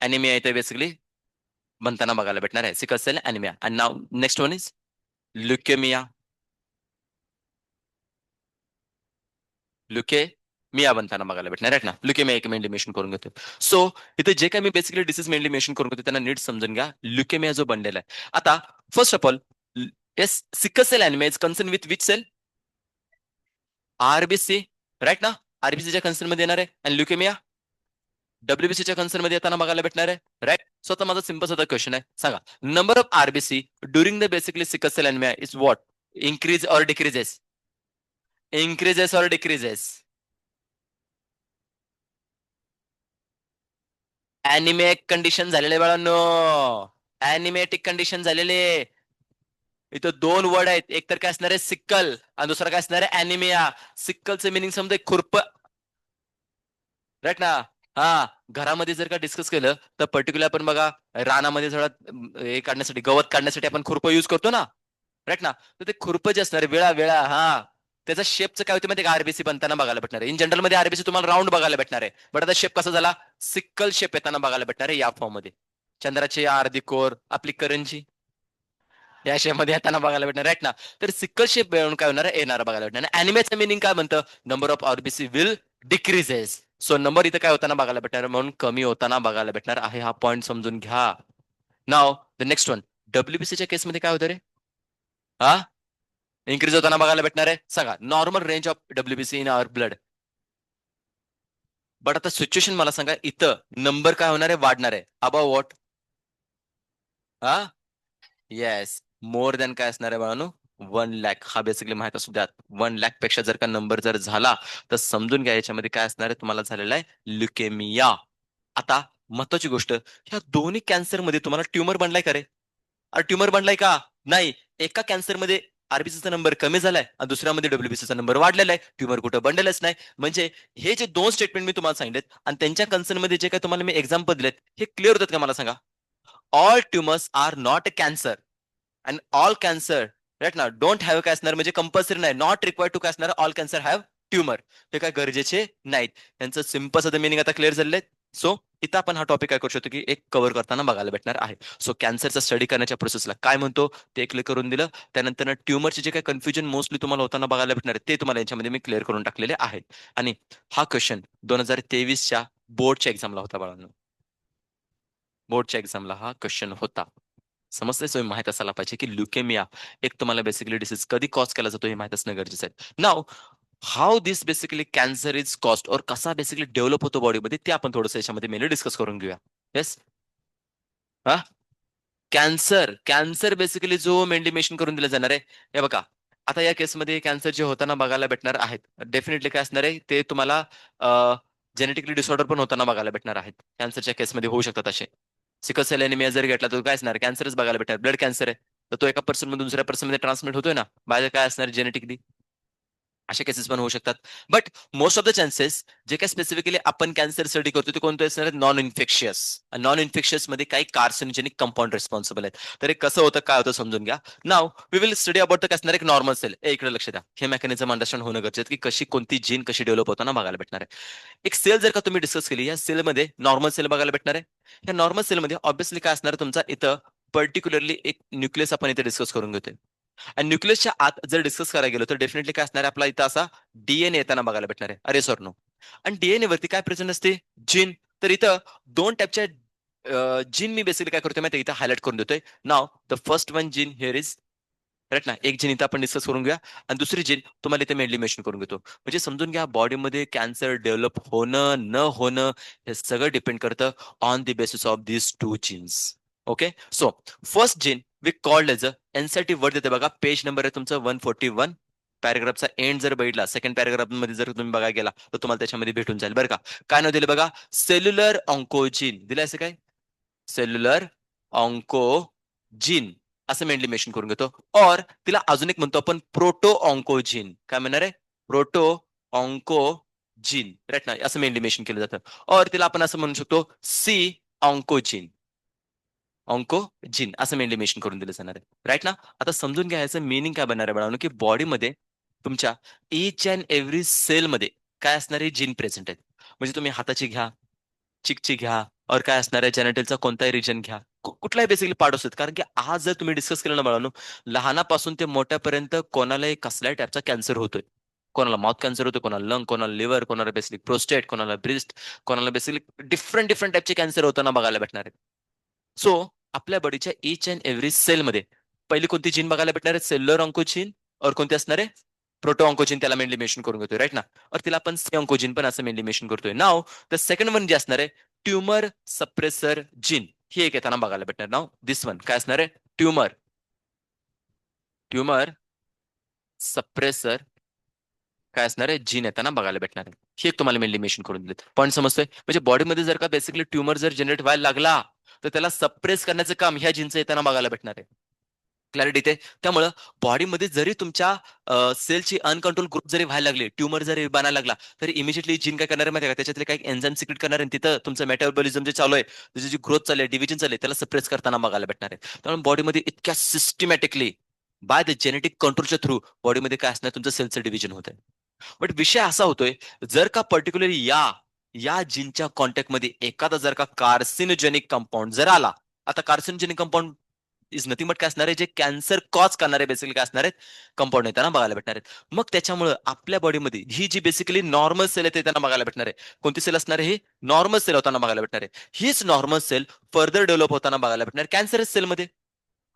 अॅनिमिया इथे बेसिकली बनताना बघायला भेटणार आहे. Sickle cell anaemia. And now next one is leukaemia. Leukaemia बनताना बघायला भेटणार आहे ना. ल्युकेमिया एक मेनली मेन्शन करून घेतो. सो इथे जे काही मी बेसिकली डिसीज मेनली मेन्शन करून घेतो त्यांना नीट समजून घ्या. ल्युकेमिया जो बनलेला आहे. आता first of all yes, sickle cell anaemia is concern with which cell? RBC. Right ना. आरबीसीच्या कन्सर्न मध्ये येणार आहे. आणि ल्युकेमिया डब्ल्यूबीसीच्या कन्सर्न मध्ये येताना बघायला भेटणार आहे. राईट. सो आता माझा सिंपल साधा क्वेश्चन आहे. सांगा, number of RBC during the basically sickle cell anaemia is what? Increase or decreases? Increases or decreases? Anaemic condition झालेले बाळांनो. अॅनिमेटिक कंडिशन झालेले. इथं दोन वर्ड आहेत. एक तर काय असणार आहे सिक्कल आणि दुसरा काय असणार आहे अॅनिमिया. सिक्कलचं मिनिंग समजा खुरप. राईट ना. हा, घरामध्ये जर का डिस्कस केलं तर पर्टिक्युलर आपण बघा रानामध्ये थोडा हे काढण्यासाठी गवत काढण्यासाठी आपण खुरप युज करतो ना. राईट ना. तर ते खुरप जे असणार वेळा वेळा हा त्याचा शेपचं काय होतं माहिती का? आरबीसी बनताना बघायला भेटणार आहे. इन जनरल मध्ये आरबीसी तुम्हाला राऊंड बघायला भेटणार आहे. बट आता शेप कसा झाला? सिक्कल शेप येताना बघायला भेटणार आहे या फॉर्म मध्ये. चंद्राची अर्धी कोर आपली करंजी या शेप मध्ये येताना बघायला भेटणार. राईट ना. तर सिक्कल शेप मिळून काय होणार आहे? येणार बघायला भेटणार. अॅनिमेचं मिनिंग काय म्हणतं? Number of RBC will decreases. So number इथं काय होताना बघायला भेटणार? म्हणून कमी होताना बघायला भेटणार आहे. हा पॉईंट समजून घ्या. Now the next one. डब्ल्यूबीसीच्या केसमध्ये काय होतं रे? हा, इन्क्रीज होताना बघायला भेटणार आहे. सांगा, normal range of WBC in our blood. But आता सिच्युएशन मला सांगा, इथं नंबर काय होणार आहे? वाढणार आहे. Above what? हा, येस, मोर दॅन काय असणार आहे बाळांनो? 1 लाख. हा बेसिकली माहित असू द्या. 1 लाख पेक्षा जर का नंबर जर झाला तर समजून घ्या याच्यामध्ये काय असणार आहे तुम्हाला झालेला आहे ल्युकेमिया. आता महत्वाची गोष्ट, ह्या दोन्ही कॅन्सर मध्ये तुम्हाला ट्युमर बनलाय का रे? ट्युमर बनलाय का? नाही. एका कॅन्सरमध्ये आरबीसीचा नंबर कमी झालाय आणि दुसऱ्यामध्ये डब्ल्यूबीसीचा नंबर वाढलेला आहे. ट्युमर कुठं बनलेलंच नाही. म्हणजे हे जे दोन स्टेटमेंट मी तुम्हाला सांगितलेत आणि त्यांच्या कन्सर्न मध्ये जे काही तुम्हाला मी एक्झाम्पल दिलेत हे क्लिअर होतात का मला सांगा? All tumours are not cancer and all cancer right ना डोंट हॅव काय असणार म्हणजे कंपल्सरी नाही. नॉट रिक्वायर्ड टू काय असणार? All cancer have tumour. हे काय गरजेचे नाहीत. त्यांचं सिंपल असं मिनिंग आता क्लिअर झालेलं आहे. सो इथं आपण हा टॉपिक काय करू शकतो की एक कव्हर करताना बघायला भेटणार आहे. सो कॅन्सरचा स्टडी करण्याच्या प्रोसेसला काय म्हणतो ते क्लिअर करून दिलं. त्यानंतर ट्युमरचे जे काही कन्फ्युजन मोस्टली तुम्हाला होताना बघायला भेटणार आहे ते तुम्हाला याच्यामध्ये मी क्लिअर करून टाकलेले आहेत. आणि हा क्वेश्चन 2023च्या बोर्डच्या एक्झामला होता बाळांनो. बोर्डच्या एक्झामला हा क्वेश्चन होता. समजतंय? सोय माहित असायला पाहिजे की ल्युकेमिया एक तुम्हाला बेसिकली डिसीज कधी कॉज केला जातो हे माहित असणं गरजेचं आहे. Now how this basically cancer is caused और कसा बेसिकली डेव्हलप होतो बॉडीमध्ये ते आपण थोडंसं याच्यामध्ये मेनली डिस्कस करून घेऊया. येस. हा, कॅन्सर. कॅन्सर बेसिकली जो मेनली मेन्शन करून दिला जाणार आहे हे बघा. आता या केसमध्ये कॅन्सर जे होताना बघायला भेटणार आहेत डेफिनेटली काय असणार आहे ते तुम्हाला जेनेटिकली डिसऑर्डर पण होताना बघायला भेटणार आहेत. कॅन्सरच्या केसमध्ये होऊ शकतात असे. सिकल सेल एनिमिया जर घेतला तर काय असणार? कॅन्सरच बघायला भेटणार. ब्लड कॅन्सर आहे तर तो एका पर्सन मधून दुसऱ्या पर्सन मध्ये ट्रान्समिट होतोय ना. बाहेर काय असणार जेनेटिकली? अशा केसेस पण होऊ शकतात. But most of the chances जे काय स्पेसिफिकली आपण कॅन्सर स्टडी करतो ते कोणते असणार? Non infectious. नॉन इन्फेक्शियस मध्ये काही कार्सिनोजेनिक कंपाऊंड रिस्पॉन्सिबल आहेत. तर हे कसं होतं काय होतं समजून घ्या. Now we will study about the काय असणार एक नॉर्मल सेल. इकडे लक्ष द्या. हे मेकॅनिझम अंडरस्टँड होणं गरजेचं की कशी कोणती जीन कशी डेव्हलप होताना बघायला भेटणार आहे. एक सेल जर का तुम्ही डिस्कस केली या सेलमध्ये नॉर्मल सेल बघायला भेटणार आहे. या नॉर्मल सेलमध्ये ऑब्व्हियसली काय असणार तुमचा इथं पर्टिक्युलरली एक न्यूक्लियस आपण इथे डिस्कस करून घेतोय. आणि न्यूक्लियसच्या आत जर डिस्कस करायला गेलो तर डेफिनेटली काय असणार आहे, आपला इथं असा डीएनए येताना बघायला भेटणार आहे. अरे सर नो. आणि डीएनए वरती काय प्रेझेंट असते, जीन. तर इथं दोन टाईपच्या जीन मी बेसिकली काय करतोय माहिती, इथं हायलाइट करून देतोय. Now the first one gene here is, right ना, एक जीन इथं आपण डिस्कस करून घ्या आणि दुसरी जीन तुम्हाला इथे मेनली मेन्शन करून घेतो. म्हणजे समजून घ्या, बॉडीमध्ये कॅन्सर डेव्हलप होणं न होणं हे सगळं डिपेंड करतं on the basis of this two genes. Okay, so first gene we called as एनसाठी वर्ड देते बघा, पेज नंबर आहे तुमचं 141. पॅराग्राफचा एंड जर बघितला, सेकंड पॅराग्राफ मध्ये जर तुम्ही बघायला गेला तर तुम्हाला त्याच्यामध्ये भेटून जाईल बरं का. काय नाव दिलं बघा, सेल्युलर ऑन्कोजीन दिलं, असं काय, सेल्युलर ऑन्कोजीन असं मेनली मेन्शन करून घेतो. और तिला अजून एक म्हणतो आपण प्रोटो ऑन्कोजीन. काय म्हणणार आहे, प्रोटो ऑन्कोजीन, राईट ना, असं मेनली मेन्शन केलं जातं. और तिला आपण असं म्हणू शकतो सी ऑन्कोजीन, ऑन्कोजीन असं मेनली मेन्शन करून दिलं जाणार आहे, राईट ना. आता समजून घ्या याचं मिनिंग काय बनणार आहे बाळांनो, की बॉडीमध्ये तुमच्या इच अँड एव्हरी सेलमध्ये काय असणारे जीन प्रेझेंट आहेत. म्हणजे तुम्ही हाताची घ्या, चिकची घ्या, और काय असणार आहे जेनेटलचा कोणताही रिजन घ्या, कुठलाही बेसिकली पार्ट असतात. कारण की आज जर तुम्ही डिस्कस केलं ना बाळांनो, लहानापासून ते मोठ्यापर्यंत कोणालाही कसल्याही टाईपचा कॅन्सर होतोय. कोणाला माउथ कॅन्सर होतो, कोणाला लंग, कोणाला लिव्हर, कोणाला बेसिकली प्रोस्टेट, कोणाला ब्रेस्ट, कोणाला बेसिकली डिफरंट डिफरंट टाईपचे कॅन्सर होताना बघायला भेटणार आहेत. सो आपल्या बॉडीच्या इच अँड एव्हरी सेलमध्ये पहिली कोणती जीन बघायला भेटणार आहे, सेल्युलर ऑन्कोजीन. और कोणते असणार आहे, प्रोटो ऑन्कोजीन, त्याला मेनली मेन्शन करून घेतोय, राईट ना. और तिला आपण सी ऑन्कोजीन पण असं मेनली मेन्शन करतोय. नाव द सेकंड वन जे असणार आहे, ट्युमर सप्रेसर जीन, ही एक येताना बघायला भेटणार. नाव दिस वन काय असणार आहे, ट्युमर, ट्युमर सप्रेसर काय असणार आहे, जीन येताना बघायला भेटणार आहे. ही एक तुम्हाला मेनली मेन्शन करून दिले. पॉईंट समजतोय, म्हणजे बॉडीमध्ये जर का बेसिकली ट्युमर जर जनरेट व्हायला लागला तर त्याला सप्रेस करण्याचं काम ह्या जीनचं येताना बघायला भेटणार आहे. क्लॅरिटी ते. त्यामुळं बॉडीमध्ये जरी तुमच्या सेलची अनकंट्रोल ग्रोथ जरी व्हायला लागली, ट्युमर जरी बनायला लागला, तर इमिजिएटली जीन काय करणार आहे माहिती आहे का, त्याच्यातले काही एन्झाईम सिक्रेट करणार आहे, तिथं तुमचं मेटाबॉलिझम जे चालू आहे, त्याची जी ग्रोथ चालू आहे, डिव्हिजन चालू आहे, त्याला सप्रेस करताना बघायला भेटणार आहे. त्यामुळे बॉडीमध्ये इतक्या सिस्टमॅटिकली बाय द जेनेटिक कंट्रोलच्या थ्रू बॉडीमध्ये काय असणार, तुमचं सेलचं डिव्हिजन होत आहे. बट विषय असा होतोय, जर का पर्टिक्युलरली या या जीनच्या कॉन्टॅक्टमध्ये एखादा जर का कार्सिनोजेनिक कंपाऊंड जर आला, आता carcinogenic compound is nothing but काय असणार आहे, जे कॅन्सर कॉज करणारे बेसिकली काय असणार आहेत, कंपाऊंड येताना बघायला भेटणार आहेत. मग त्याच्यामुळे आपल्या बॉडीमध्ये ही जी बेसिकली नॉर्मल सेल आहे त्यांना बघायला भेटणार आहे. कोणती सेल असणार आहे, ही नॉर्मल सेल होताना बघायला भेटणार आहे. हीच नॉर्मल सेल फर्दर डेव्हलप होताना बघायला भेटणार कॅन्सरस सेलमध्ये,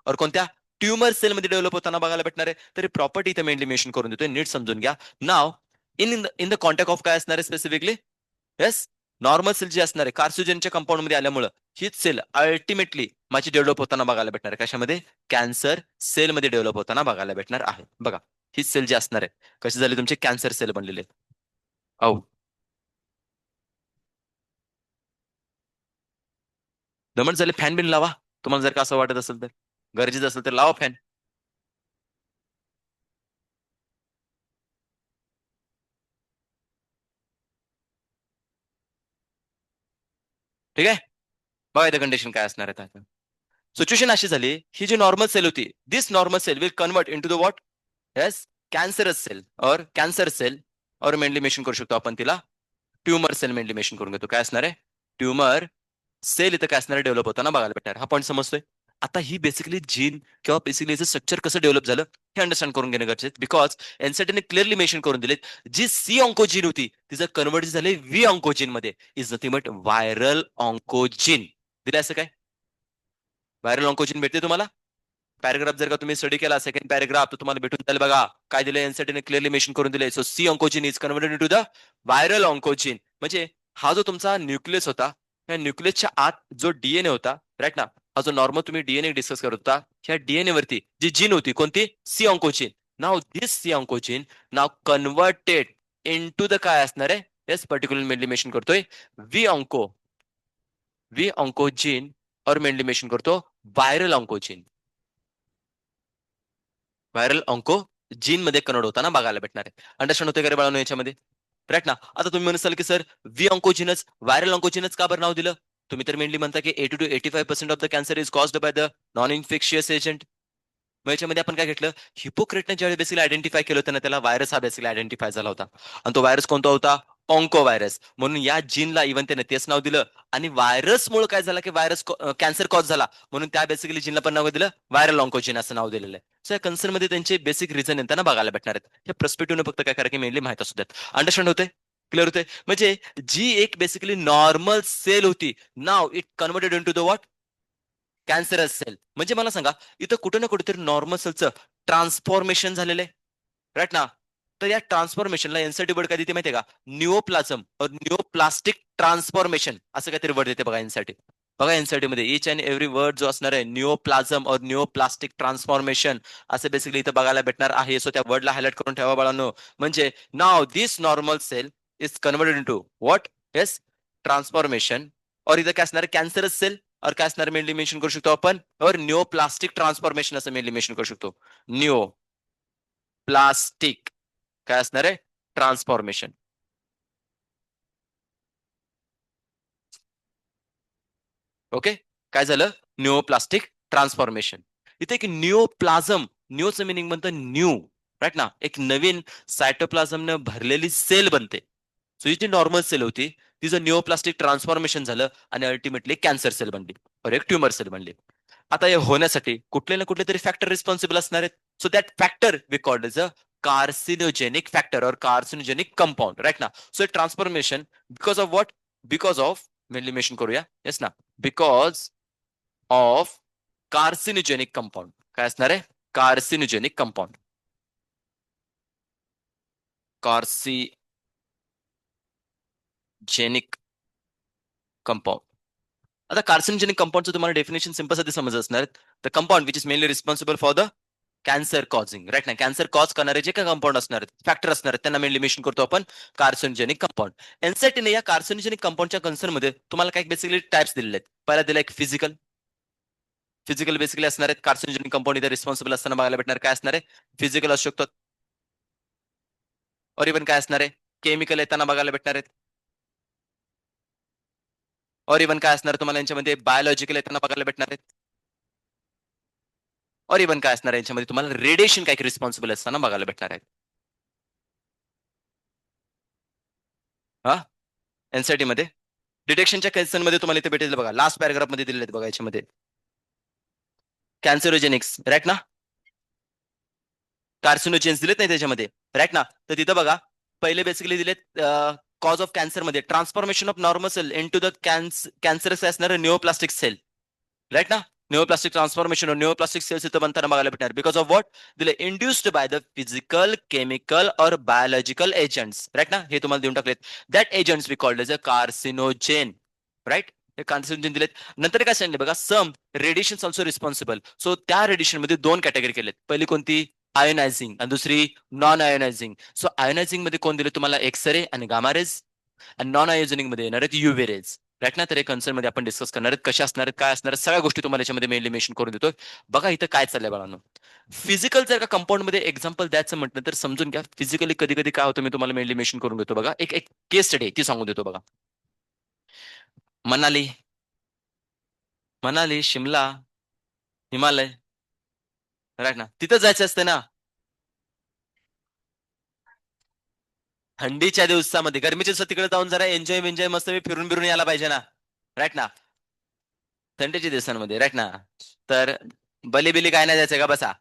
और कोणत्या, ट्युमर सेलमध्ये डेव्हलप होताना बघायला भेटणार आहे. तरी प्रॉपर्टी इथे मेनली मेन्शन करून देतोय, नीट समजून घ्या. नाव इन द कॉन्टॅक्ट ऑफ काय असणार आहे स्पेसिफिकली, येस, नॉर्मल सेल जी असणार आहे कार्सिनोजेनच्या कंपाऊंड मध्ये आल्यामुळे हीच सेल अल्टिमेटली माझी डेव्हलप होताना बघायला भेटणार आहे. कशामध्ये, कॅन्सर सेलमध्ये डेव्हलप होताना बघायला भेटणार आहे. बघा हीच सेल जी असणार आहे कशी झाली, तुमचे कॅन्सर सेल बनलेले आहेत. औ दमट झाले, फॅन बिन लावा. तुम्हाला जर का असं वाटत असेल तर, गरजेचं असेल तर लावा फॅन. ठीक आहे, बघा इथं कंडिशन काय असणार आहे. सिच्युएशन अशी झाली, ही जी नॉर्मल सेल होती, this normal cell will convert in to the what, yes, cancerous cell और कॅन्सर सेल. और मेनली मेन्शन करू शकतो आपण तिला ट्युमर सेल, मेनली मेन्शन करून घेतो. काय असणार आहे, ट्युमर सेल इथं काय असणार, डेव्हलप होताना बघायला भेटणार. हा पॉईंट समजतोय. आता ही बेसिकली जीन किंवा बेसिकली याचं स्ट्रक्चर कसं डेव्हलप झालं हे अंडरस्टँड करून घेणं गरजेचं, बिकॉज एनसेटीने क्लिअरली मेन्शन करून दिलेत, जी सी ऑन्कोजीन होती तिचं कन्वर्ट झाले व्ही ऑन्कोजीन मध्ये, is nothing but viral oncogene. दिलं असं काय, व्हायरल ऑन्कोजीन भेटते तुम्हाला. पॅराग्राफ जर का तुम्ही स्टडी केला सेकंड पॅराग्राफ, तर तुम्हाला भेटून जाईल बघा काय दिलं, एनसीटीने क्लिअरली मेन्शन करून दिले. So c oncogene is converted to the viral oncogene. म्हणजे हा जो तुमचा न्यूक्लियस होता, या न्यूक्लियसच्या आत जो डीएनए होता, राईट ना, हा जो नॉर्मल तुम्ही डीएनए डिस्कस करत होता, ह्या डीएनए वरती जी जीन होती कोणती, c oncogene. Now this c oncogene now converted in to the काय असणार आहे, येस पर्टिक्युलर मेनली मेन्शन करतोय व्ही ऑन्कोजीन, और मेनली मेन्शन करतो viral oncogene. Viral onco gene मध्ये कन्वर्ट होताना बघायला भेटणार आहे. अंडरस्टँड होते का रे बाळांनो याच्यामध्ये, राईट ना. आता तुम्ही म्हणाल की सर व्ही ऑन्कोजीनच व्हायरल ऑन्कोजीनच का बरं नाव दिलं, तुम्ही तर मेनली म्हणता की 80 to 85% of the cancer is caused by the non infectious agent. मग याच्यामध्ये आपण काय घेतलं, हिपोक्रेटने ज्यावेळी बेसिकली आयडेंटिफाय केलं होतं ना, त्याला व्हायरस हा बेसिकली आयडेंटिफाय झाला होता. आणि तो व्हायरस कोणता होता, ऑन्को व्हायरस. म्हणून या जीनला इव्हन त्याने तेच नाव दिलं. आणि व्हायरसमुळे काय झालं की व्हायरस कॅन्सर कॉज झाला, म्हणून त्या बेसिकली जीनला पण नाव दिलं व्हायरल ऑन्कोजीन असं नाव दिलेलं आहे. सो या कन्सर्न मध्ये त्यांचे बेसिक रिझन आहे त्यांना बघायला भेटणार आहेत. हे पर्स्पेक्टिव्हने फक्त काय करा की मेनली माहित असू द्यात. अंडरस्टँड होते, क्लिअर होते. म्हणजे जी एक बेसिकली नॉर्मल सेल होती, now it converted in to the what, cancerous cell. म्हणजे मला सांगा, इथं कुठे ना कुठेतरी नॉर्मल सेलचं ट्रान्सफॉर्मेशन झालेलं आहे, राईट ना. तर या ट्रान्सफॉर्मेशनला एनसीटी वर्ड काय देते माहितीये का, न्यूओप्लाझम और न्यूओप्लास्टिक ट्रान्सफॉर्मेशन असं काहीतरी वर्ड देते बघा एनसीटी. बघा एनसीटी मध्ये इच अँड एव्हरी वर्ड जो असणार आहे न्यूओप्लाझम और न्यूओप्लास्टिक ट्रान्सफॉर्मेशन असं बेसिकली इथं बघायला भेटणार आहे. सो त्या वर्डला हायलाइट करून ठेवा बाळांनो. म्हणजे नाव this normal cell is converted into what, yes, transformation. और इथं काय असणार, कॅन्सरस सेल. और काय असणार मेनली मेन्शन करू शकतो आपण, और न्यूओप्लास्टिक ट्रान्सफॉर्मेशन असं मेनली मेन्शन करू शकतो. न्यू प्लास्टिक काय असणार आहे, ट्रान्सफॉर्मेशन. ओके, काय झालं, न्यूओप्लास्टिक ट्रान्सफॉर्मेशन. इथे एक न्यूओप्लाझम, न्यूचं मिनिंग बनतं न्यू, राईट ना. एक नवीन सायटोप्लाझमने भरलेली सेल बनते. सो ही जी नॉर्मल सेल होती तिचं न्यूओप्लास्टिक ट्रान्सफॉर्मेशन झालं आणि अल्टिमेटली कॅन्सर सेल बनली और एक ट्युमर सेल बनली. आता हे होण्यासाठी कुठले ना कुठले तरी फॅक्टर रिस्पॉन्सिबल असणार आहेत. So that factor we called is a carcinogenic factor और कार्सिनोजेनिक कंपाऊंड, राईट ना. So transformation because of what, because of, mainly mention करूया, येस ना, बिकॉज ऑफ कार्सिनोजेनिक कंपाऊंड. काय असणार आहे, कार्सिनोजेनिक कंपाऊंड, कार्सिजेनिक कंपाऊंड. आता कार्सिनोजेनिक कंपाऊंडचं तुम्हाला डेफिनेशन सिंपल साठी समज असणार, the compound which is mainly responsible for the cancer causing, right ना. कॅन्सर कॉज करणारे जे काही कंपाऊंड असणार आहेत, फॅक्टर असणार आहेत, त्यांना मेनली मेन्शन करतो आपण कार्सिनोजेनिक कंपाऊंड. एनसीटीने या कार्सिनोजेनिक कंपाऊंडच्या कन्सर्न मध्ये तुम्हाला काही बेसिकली टाइप्स दिलेले आहेत. पहिला दिला एक फिजिकल. फिजिकल बेसिकली असणार आहेत कार्सिनोजेनिक कंपाऊंड इथे रिस्पॉन्सिबल असताना बघायला भेटणार, काय असणार आहे, फिजिकल असू शकतो. और इव्हन काय असणार आहे, केमिकल येताना बघायला भेटणार आहेत. और इव्हन काय असणार तुम्हाला यांच्यामध्ये बायोलॉजिकल येताना बघायला भेटणार आहेत. और इव्हन काय असणार यांच्यामध्ये तुम्हाला रेडिएशन काही रिस्पॉन्सिबल असताना बघायला भेटणार आहेत. हा, एनसीटी मध्ये डिटेक्शनच्या कन्सर्न मध्ये तुम्हाला इथे भेटेल बघा, लास्ट पॅराग्राफ मध्ये दिलेले आहेत बघा याच्यामध्ये, कॅन्सरोजेनिक्स, राईट ना. कार्सिनोजेन्स दिलेत नाही त्याच्यामध्ये, राईट ना. तर तिथं बघा पहिले बेसिकली दिलेत कॉज ऑफ कॅन्सर मध्ये transformation of normal cell into the cancerous असणार न्यूओप्लास्टिक सेल, राईट ना. न्यूओप्लास्टिक ट्रान्सफॉर्मेशन और न्यूओप्लास्टिक सेल्स इथं बनताना बघायला भेटणार बिकॉज ऑफ व्हॉट, दिले induced by the physical, chemical और बायोलॉजिकल एजंट्स, राईट ना. हे तुम्हाला देऊन टाकलेत. That agents we called as a carcinogen, right. हे कार्सिनोजेन दिलेत. नंतर काय सांगितलं बघा, some radiation also responsible. So त्या रेडिएशन मध्ये दोन कॅटेगरी केलेत. पहिली कोणती, आयोनायझिंग, आणि दुसरी नॉन आयोनायझिंग. सो आयोनायझिंग मध्ये कोण दिले तुम्हाला, एक्सरे आणि गामा रेज. आणि नॉन आयोजेनिक मध्ये येणार आहेत युव्ही रेज, राईट ना. तर एक कन्सर्न मध्ये आपण डिस्कस करणार आहेत, कशा असणार आहेत, काय असणार आहेत, सगळ्या गोष्टी तुम्हाला याच्यामध्ये मेनली मेन्शन करून देतो. बघा इथं काय चाललंय बाळांनो, फिजिकल जर का कंपाऊंड मध्ये एक्झाम्पल द्यायचं म्हटलं तर समजून घ्या. फिजिकली कधी कधी काय होतं मी तुम्हाला मेनली मेन्शन करून देतो बघा. एक एक केस स्टडी ती सांगून देतो बघा. मनाली, मनाली, शिमला, हिमालय, राईट ना. तिथं जायचं असतं ना, थंडीच्या दिवसामध्ये. गरमीच्या दिवसात तिकडे जाऊन जरा एन्जॉय मस्त फिरून बिरून यायला पाहिजे ना, राईट ना. थंडीच्या दिवसांमध्ये, राईट ना. तर बली बिली काय नाही द्यायचं का, बसा.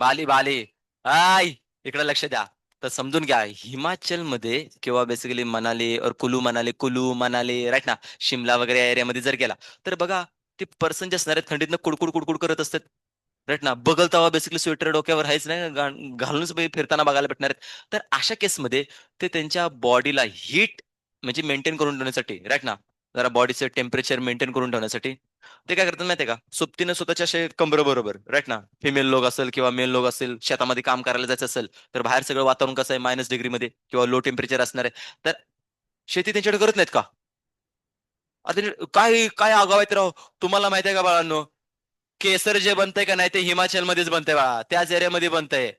बाली बाली, आय, इकडे लक्ष द्या. तर समजून घ्या, हिमाचल मध्ये किंवा बेसिकली मनाली और कुलू मनाली, राईट ना, शिमला वगैरे या एरियामध्ये जर गेला तर बघा ते पर्सन जे असणार आहे थंडीतनं कुडकुड कुडकुड करत असतात, राईट ना. बगलतावा बेसिकली स्वेटर डोक्यावर आहेच नाही, घालूनच फिरताना बघायला भेटणार आहेत. तर अशा केसमध्ये ते त्यांच्या बॉडीला हीट म्हणजे मेंटेन करून ठेवण्यासाठी, राईट ना, जरा बॉडीचं टेम्परेचर मेंटेन करून ठेवण्यासाठी ते काय करतात माहितीये का, सोबतीनं स्वतःच्या असे कमरे बरोबर, राईट ना, फिमेल लोक असेल किंवा मेल लोक असेल, शेतामध्ये काम करायला जायचं असेल तर बाहेर सगळं वातावरण कसं आहे, -डिग्री मध्ये किंवा लो टेम्परेचर असणार आहे, तर शेती त्यांच्याकडे करत नाहीत का. आता काय काय आगाव आहेत राव. तुम्हाला माहितीये का बाळांनो, केसर जे बनतंय का नाही ते हिमाचल मध्येच बनतंय बाळा, त्याच एरियामध्ये बनतंय.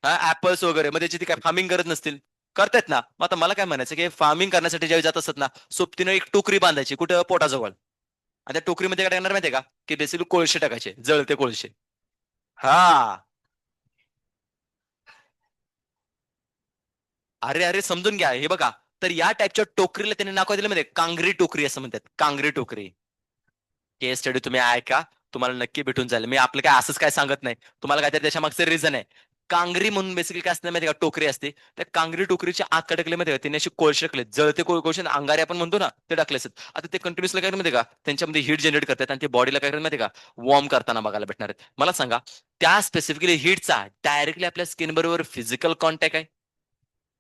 हा, ऍपल्स वगैरे, मध्ये ती काय फार्मिंग करत नसतील, करतायत ना. मग आता मला काय म्हणायचं की फार्मिंग करण्यासाठी ज्यावेळी जात असतात ना, सोबतीनं एक टोकरी बांधायची कुठं, पोटाजवळ. आणि त्या टोकरीमध्ये काय टाकणार माहितीये का, की बेसिकली कोळशे टाकायचे, जळते कोळशे. हा, अरे अरे समजून घ्या, हे बघा. तर या टाईपच्या टोकरीला त्यांनी नाव काय दिलं माहितीये, कांगरी टोकरी असं म्हणतात, कांगरी टोकरी. केस स्टडी तुम्ही ऐका, तुम्हाला नक्की भेटून जाईल. मी आपलं काय असंच काय सांगत नाही, तुम्हाला काहीतरी त्याच्या मागचं रिझन आहे. कांगरी म्हणून बेसिकली काय असतं माहिती का, टोकरी असते. त्या कांगरी टोकरीच्या आत काय टाकले माहिती का, त्यांनी असे कोळसे टाकले, जळते कोळसे अंगारे आपण म्हणतो ना, ते टाकले असतात. आता ते कंटिन्युअसली काय माहिती का, त्यांच्यामध्ये हीट जनरेट करतात आणि ते बॉडीला काय करतात माहिती का, वॉर्म करताना बघायला भेटणार आहेत. मला सांगा, त्या स्पेसिफिकली हीटचा डायरेक्टली आपल्या स्किन बरोबर फिजिकल कॉन्टॅक्ट आहे.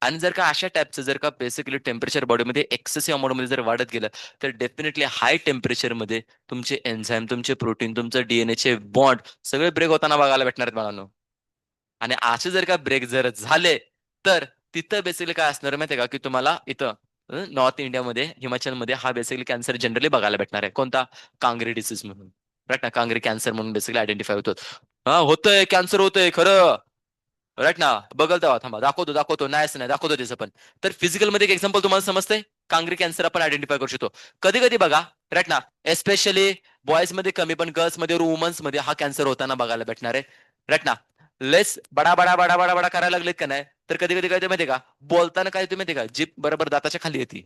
आणि जर का अशा टाईपचं जर का बेसिकली टेम्परेचर बॉडीमध्ये एक्सेसिव्ह अमाऊंटमध्ये जर वाढत गेलं, तर डेफिनेटली हाय टेम्परेचरमध्ये तुमचे एन्झाईम, तुमचे प्रोटीन, तुमचं डीएनएचे बॉन्ड सगळे ब्रेक होताना बघायला भेटणार आहेत बाळांनो. आणि असे जर का ब्रेक जर झाले, तर तिथं बेसिकली काय असणार माहितीये का, की तुम्हाला इथं नॉर्थ इंडियामध्ये, हिमाचलमध्ये हा बेसिकली कॅन्सर जनरली बघायला भेटणार आहे. कोणता? कांगरी डिसीज म्हणून. राईट ना, कांगरी कॅन्सर म्हणून बेसिकली आयडेंटिफाय होतो. हा होतंय, कॅन्सर होतंय खरं. राईट ना, बघल तेव्हा थांबा, दाखवतो दाखवतो, नाहीच नाही दाखवतो त्याचं पण. तर फिजिकल मध्ये एक एक्झाम्पल तुम्हाला समजतंय, कांगरी कॅन्सर आपण आयडेंटिफाय करू शकतो. कधी कधी बघा, राईट ना, एस्पेशली बॉयज मध्ये कमी, पण गर्ल्स मध्ये, वुमन्स मध्ये हा कॅन्सर होताना बघायला भेटणार आहे. राईट ना, लेस बडा बडा बडा बडा बडा करायला लागलेत का नाही, तर कधी कधी काय ते माहितीये का, बोलताना काय ते माहितीये का, जीप बरोबर दाताच्या खाली येते.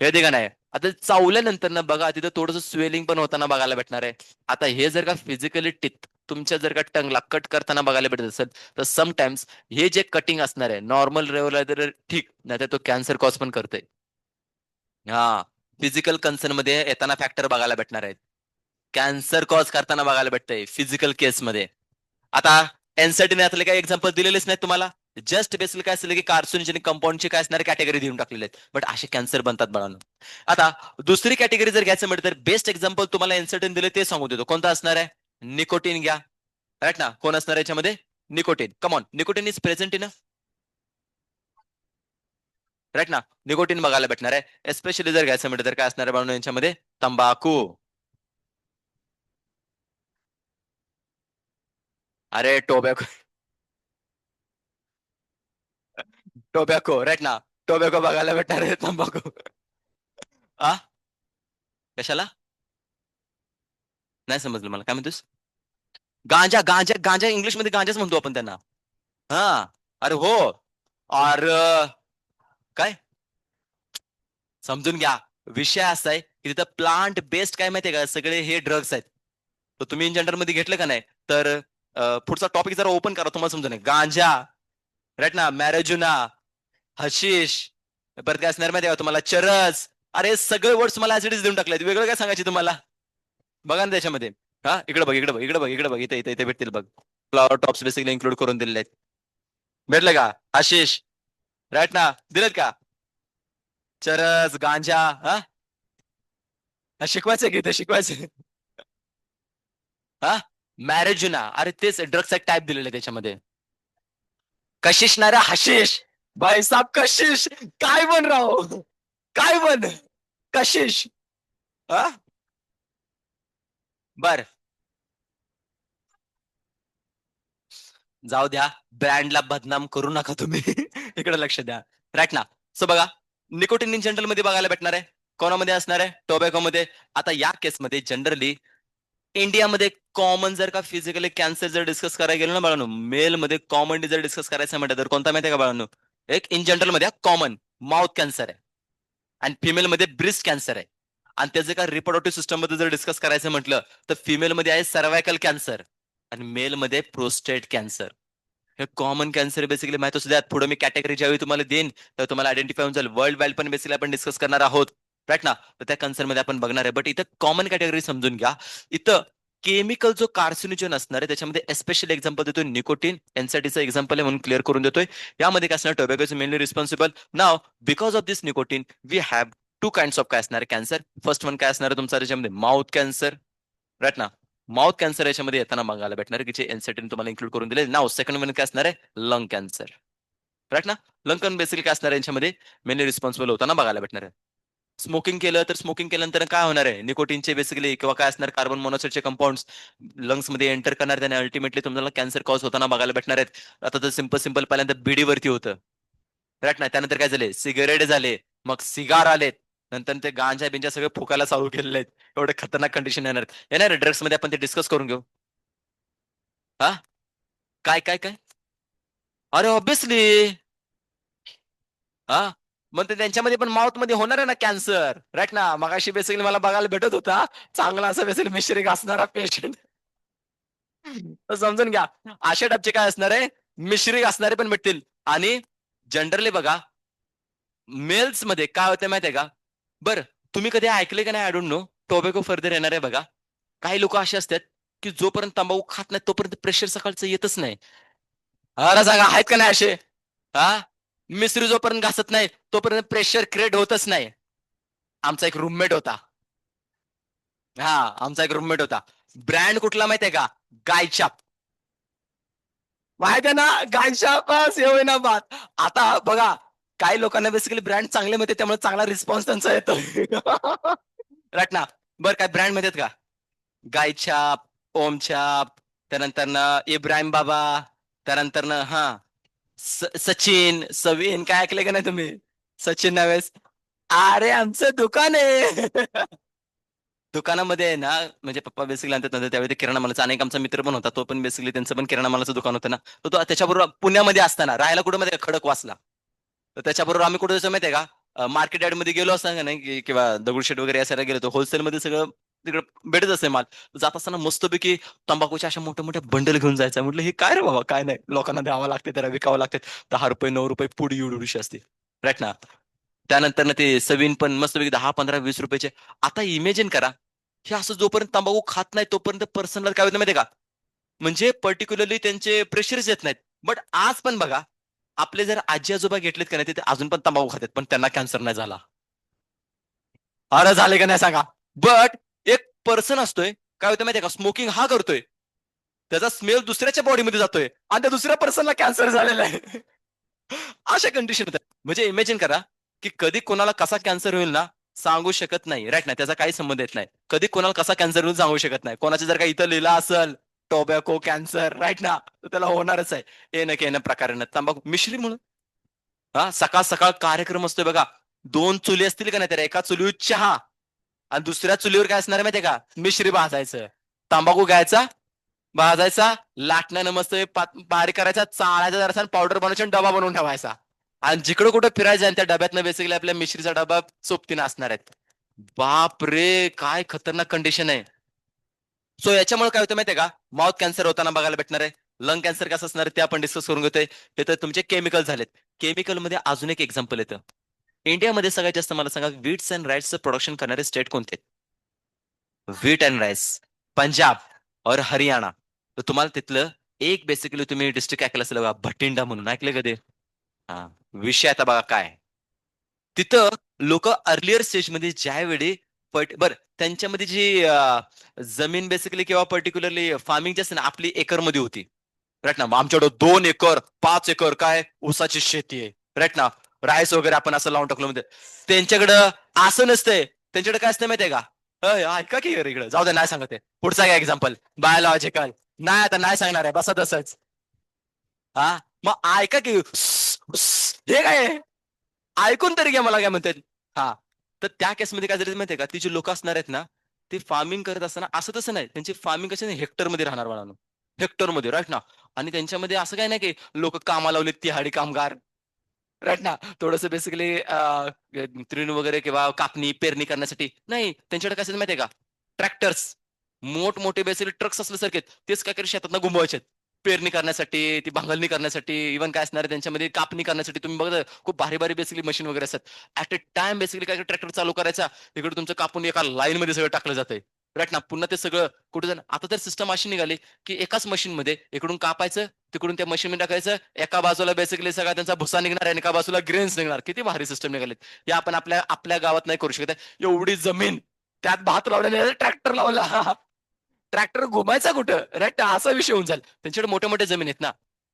हे का नाही. आता चावल्यानंतर ना बघा, तिथं थोडंसं स्वेलिंग पण होताना बघायला भेटणार आहे. आता हे जर का फिजिकली टिथ तुमच्या जर का टंगला कट करताना बघायला भेटत असेल, तर समटाइम्स हे जे कटिंग असणार आहे, नॉर्मल रेग्युलर ठीक, नाही तर तो कॅन्सर कॉज पण करतोय. हा, फिजिकल कन्सर्न मध्ये येताना फॅक्टर बघायला भेटणार आहेत. कॅन्सर कॉज करताना बघायला भेटतंय फिजिकल केसमध्ये. आता एनसायटीने यातले काही एक्झाम्पल दिलेलेच नाहीत तुम्हाला. जस्ट बेसिकली काय असेल की कार्सिनोजेनिक कंपाऊंडची काय असणारे कॅटेगरी देऊन टाकलेले आहेत, बट असे कॅन्सर बनतात बाळांनो. आता दुसरी कॅटेगरी जर घ्यायचं म्हटलं, तर बेस्ट एक्झाम्पल तुम्हाला एनसायटीन दिले ते सांगू देतो. कोणता असणार आहे? निकोटीन घ्या. राईट ना, कोण असणार याच्यामध्ये? Nicotine. Come on, nicotine is present in, right ना, निकोटीन बघायला भेटणार आहे. एस्पेशली जर घ्यायचं म्हटलं तर काय असणार आहे बाळांनो यांच्यामध्ये? तंबाखू. अरे टोबॅको. टोबॅको, राईट ना, टोबॅको बघायला भेटणार आहे, तंबाखू. आ, कशाला? नाही समजलं मला, काय म्हणतोस? गांजा, गांजा, गांजा इंग्लिश मध्ये गांजाच म्हणतो आपण त्यांना. हा, अरे हो. अरे काय, समजून घ्या. विषय असा आहे की तिथं प्लांट बेस्ड काय माहितीये का, सगळे हे ड्रग्स आहेत. तर तुम्ही इन जनरल मध्ये घेतलं का नाही, तर पुढचा टॉपिक जरा ओपन करा, तुम्हाला समजून गांजा, राईट ना, मॅरेजुना, हशिश, परत काय असणार माहितीये का तुम्हाला, चरस. अरे सगळे वर्ड्स मला ऍसिडच देऊन टाकलेत, वेगळं काय सांगायचे तुम्हाला. बघा ना त्याच्यामध्ये. हा, इकडे बघ, इकडे बघ, इकडे बघ, इकडे बघ, इथे इथे इथे भेटतील बघ. फ्लॉवर टॉप्स बेसिकली इन्क्लूड करून दिलेले आहेत. भेटले का? आशिष, राईट ना, दिलेत का? चरस, गांजा. हा, शिकवायचं की इथे, शिकवायचं. हा, मॅरेजुना, अरे तेच ड्रग्सचा टाईप दिलेला आहे त्याच्यामध्ये. कशिश ना रे, हशिश. भाई साहब कशिश. काय बन राव, काय बन, कशिश. हा, बर, जाऊ द्या. ब्रँडला बदनाम करू नका तुम्ही. इकडे लक्ष द्या. राईट ना. सो बघा, निकोटीन इन जनरल मध्ये बघायला भेटणार आहे. कोणामध्ये असणार आहे? टोबॅको मध्ये. आता या केसमध्ये जनरली इंडियामध्ये कॉमन जर का फिजिकली कॅन्सर जर डिस्कस करायला गेलो ना बाळांनो, मेल मध्ये कॉमनली जर डिस्कस करायचं म्हटलं, तर कोणता माहिती आहे का बाळांनो? एक इन जनरल मध्ये कॉमन माउथ कॅन्सर आहे, आणि फिमेल मध्ये ब्रेस्ट कॅन्सर आहे. आणि त्याचे का रिप्रोडक्टिव्ह सिस्टम मध्ये जर डिस्कस करायचं म्हटलं, तर फिमेल मध्ये आहे सर्वायकल कॅन्सर, आणि मेल मध्ये प्रोस्टेट कॅन्सर. हे कॉमन कॅन्सर बेसिकली माहित असू द्या. पुढे मी कॅटेगरी ज्यावेळी तुम्हाला देईन, तर तुम्हाला आयडेंटिफाय होऊन जाईल. वर्ल्ड वाईड पण बेसिकली आपण डिस्कस करणार आहोत, राईट ना. तर त्या कॅन्सर मध्ये आपण बघणार आहे, बट इथं कॉमन कॅटेगरी समजून घ्या. इथं केमिकल जो कार्सिनोजन असणार आहे, त्याच्यामध्ये स्पेशल एक्झाम्पल देतोय निकोटीन, एनसायटीचं एक्झाम्पल आहे म्हणून क्लिअर करून देतोय. यामध्ये काय असणार? Tobacco is mainly responsible. Now because of this nicotine we have two kind of काय असणार कॅन्सर. फर्स्ट वन काय असणार तुमचा त्याच्यामध्ये? माउथ कॅन्सर, राईट ना. माउथ कॅन्सर याच्यामध्ये येताना बघायला भेटणार की जे एनसेटिन तुम्हाला इन्क्लूड करून दिले. नाव सेकंड वन काय असणार आहे? लंग कॅन्सर, राईट ना. लंग कॅन्सर बेसिकली काय असणार आहे यांच्यामध्ये? मेनली रिस्पॉन्सिबल होताना बघायला भेटणार आहे. स्मोकिंग केलं तर स्मोकिंग केल्यानंतर काय होणार आहे? निकोटीनचे बेसिकली किंवा काय असणार, कार्बन मोनॉक्साईडचे कंपाऊंड लंग्स मध्ये एंटर करणार, त्याने अल्टिमेटली तुम्हाला कॅन्सर कॉज होताना बघायला भेटणार आहेत. आता तर सिंपल सिंपल पहिल्यांदा बिडीवरती होतं, राईट ना. त्यानंतर काय झाले? सिगारेट झाले, मग सिगार आलेत, नंतर ते गांजा बिंजा सगळे फुकायला चालू केलेले आहेत. एवढे खतरनाक कंडिशन येणार येणार ड्रग्स मध्ये, आपण ते डिस्कस करून घेऊ. हा, काय काय काय? अरे ऑब्विसली. हा, मग ते त्यांच्यामध्ये पण माउथ मध्ये होणार आहे ना कॅन्सर, राईट ना. मगाशी बेसिकली मला बघायला भेटत होता चांगला असा बेसिकली मिश्रिक असणारा पेशंट. तर समजून घ्या अशा टाईपचे काय असणार आहे, मिश्रिक असणारे पण भेटतील. आणि जनरली बघा मेल्स मध्ये काय होतं माहितीये का. बरं, तुम्ही कधी ऐकले का नाही I don't know, tobacco further येणार आहे बघा. काही लोक असे असतात की जोपर्यंत तंबाखू खात नाही तोपर्यंत प्रेशर सकाळचं येतच नाही. अरे सांगा आहेत का नाही असे. हा, मिसरी जोपर्यंत घासत नाही तोपर्यंत प्रेशर क्रिएट होतच नाही. आमचा एक रूममेट होता. हा, आमचा एक रूममेट होता. ब्रँड कुठला माहितीये का, गायछाप. माहिती आहे ना, गायछापच हे होईना बात. आता बघा, काही लोकांना बेसिकली ब्रँड चांगले माहिती त्यामुळे चांगला रिस्पॉन्स त्यांचा येतो. राईट ना. बरं, काय ब्रँड माहिती का, गायछाप, ओमछाप, त्यानंतर इब्राहिम बाबा, त्यानंतर हा सचिन सविन, काय ऐकले का नाही तुम्ही. सचिन नव्हेस. अरे आमचं दुकान आहे. दुकानामध्ये आहे ना, म्हणजे पप्पा बेसिकली आणतात ना त्यावेळी ते किराणा मालाचा अनेक आमचा मित्र पण होता, तो पण बेसिकली त्यांचं पण किराणा मालाचं दुकान होतं ना. तर तो त्याच्याबरोबर पुण्यामध्ये असताना राहायला कुठे माहिती का, खडकवासला. तर त्याच्याबरोबर आम्ही कुठे जायचो माहितीये का, मार्केट यार्ड मध्ये गेलो असता का नाही किंवा दगडूशेठ वगैरे या गेलो तर होलसेल मध्ये सगळं तिकडे भेटत असे माल. जात असताना मस्तपैकी तंबाखूच्या अशा मोठ्या मोठ्या बंडल घेऊन जायचं. म्हटलं हे काय रे बाबा, काय नाही, लोकांना द्यावं लागते, त्याला विकावं लागते. 10 रुपये 9 रुपये पुडी एवढीशी असते, राईट ना. त्यानंतर ना ते सवीन पण मस्तपैकी 10 15 20 रुपयाचे. आता इमेजिन करा, हे असं जोपर्यंत तंबाखू खात नाही तोपर्यंत पर्सनला काय होतं माहितीये का, म्हणजे पर्टिक्युलरली त्यांचे प्रेशरच येत नाहीत. बट आज पण बघा, आपले जर आजी आजोबा घेतलेत का नाही ते अजून पण तंबाखू खातात पण त्यांना कॅन्सर नाही झाला. अरे झाले का नाही सांगा. बट एक पर्सन असतोय, काय होतं माहितीये का, स्मोकिंग हा करतोय, त्याचा स्मेल दुसऱ्याच्या बॉडीमध्ये जातोय आणि त्या दुसऱ्या पर्सनला कॅन्सर झालेला आहे. अशा कंडिशन होतात. म्हणजे इमॅजिन करा की कधी कोणाला कसा कॅन्सर होईल ना, सांगू शकत नाही, राईट ना. त्याचा काही संबंध येत नाही. कधी कोणाला कसा कॅन्सर होईल सांगू शकत नाही. कोणाचं जर का इथं लिहिलं असेल टोबॅको कॅन्सर, राईट ना, तर त्याला होणारच आहे. येणं केनं प्रकारानं तंबाखू मिश्री म्हणून. हा, सकाळ सकाळ कार्यक्रम असतोय बघा. 2 चुली असतील का नाही, तर एका चुलीवर चहा आणि दुसऱ्या चुलीवर काय असणार आहे माहितीये का, मिश्री भाजायचं. तंबाखू घ्यायचा, भाजायचा, लाटण्यानं मस्त बारीक करायचा, चाळायचा जरासा, पावडर बनवायचा आणि डबा बनवून ठेवायचा. आणि जिकडे कुठे फिरायचं आणि त्या डब्यातनं बेसिकली आपल्या मिश्रीचा डबा सोबतीनं असणार आहेत. बाप रे, काय खतरनाक कंडिशन आहे. सो याच्यामुळे काय होतं माहितीये का, माउथ कॅन्सर होताना बघायला भेटणार आहे. लंग कॅन्सर कसं असणार आहे ते आपण डिस्कस करून घेतोय. हे तर तुमचे केमिकल झालेत. केमिकल मध्ये अजून एक एक्झाम्पल येतं. इंडियामध्ये सगळ्यात जास्त मला सांगा, व्हीट्स अँड राईसचं प्रोडक्शन करणारे स्टेट कोणते. व्हीट अँड राईस, पंजाब और हरियाणा. तर तुम्हाला तिथलं एक बेसिकली तुम्ही डिस्ट्रिक्ट ऐकलं असेल बघा, भटिंडा म्हणून, ऐकलं कधी. हा, विषय आता बघा काय. तिथं लोक अर्लियर स्टेजमध्ये ज्यावेळी बर त्यांच्यामध्ये जी जमीन बेसिकली किंवा पर्टिक्युलरली फार्मिंग जी असते ना, आपली एकर मध्ये होती, राईट ना. आमच्याकडे 2 एकर 5 एकर काय ऊसाची शेती आहे, राईट ना. राईस वगैरे आपण असं लावून टाकलो म्हणजे. त्यांच्याकडं असं नसतंय. त्यांच्याकडे काय असतं माहितीये का, ऐका की इकडे जाऊ दे, नाही सांगत आहे. पुढचा काय एक्झाम्पल, बायोलॉजिकल. नाही आता नाही सांगणार आहे, बसा तसंच. हा, मग ऐका की हे काय आहे? ऐकून तरी घ्या मला काय म्हणतात. हा, तर त्या केसमध्ये काय झालं माहितीये का, ती जी लोक असणार आहेत ना, ते फार्मिंग करत असताना असं तसं नाही, त्यांची फार्मिंग कशी हेक्टर मध्ये राहणार बाळांनो. हेक्टर मध्ये, राईट ना. आणि त्यांच्यामध्ये असं काय नाही की लोक कामाला लावले तिहाडी कामगार, राईट ना. थोडस बेसिकली तृण वगैरे किंवा कापणी पेरणी करण्यासाठी नाही, त्यांच्याकडे काय असेल माहितीये का, ट्रॅक्टर्स, मोठमोठे बेसिकली ट्रक्स असल्यासारखे तेच काय करे शेतात घुमवायचे. पेरणी करण्यासाठी, ती भांगलणी करण्यासाठी, इव्हन काय असणार आहे त्यांच्यामध्ये कापणी करण्यासाठी. तुम्ही बघा खूप भारी भारी बेसिकली मशीन वगैरे असतात. ऍट अ टाइम बेसिकली काय ट्रॅक्टर चालू करायचा, इकडे तुमचं कापून एका लाईन मध्ये सगळं टाकलं जातंय, राईट ना. पुन्हा ते सगळं कुठे जाणं. आता तर सिस्टम अशी निघाली की एकाच मशीन मध्ये इकडून कापायचं, तिकडून त्या मशीन मध्ये टाकायचं, एका बाजूला बेसिकली सगळा त्यांचा भुसा निघणार आणि एका बाजूला ग्रेन्स निघणार. किती भारी सिस्टम निघालेत. हे आपण आपल्या आपल्या गावात नाही करू शकत आहे. एवढी जमीन त्यात भात लावलेले, ट्रॅक्टर लावला. ट्रॅक्टर घुमायचा कुठं, राईट, असा विषय होऊन जाईल. त्यांच्याकडे मोठ्या मोठ्या जमीन आहेत ना.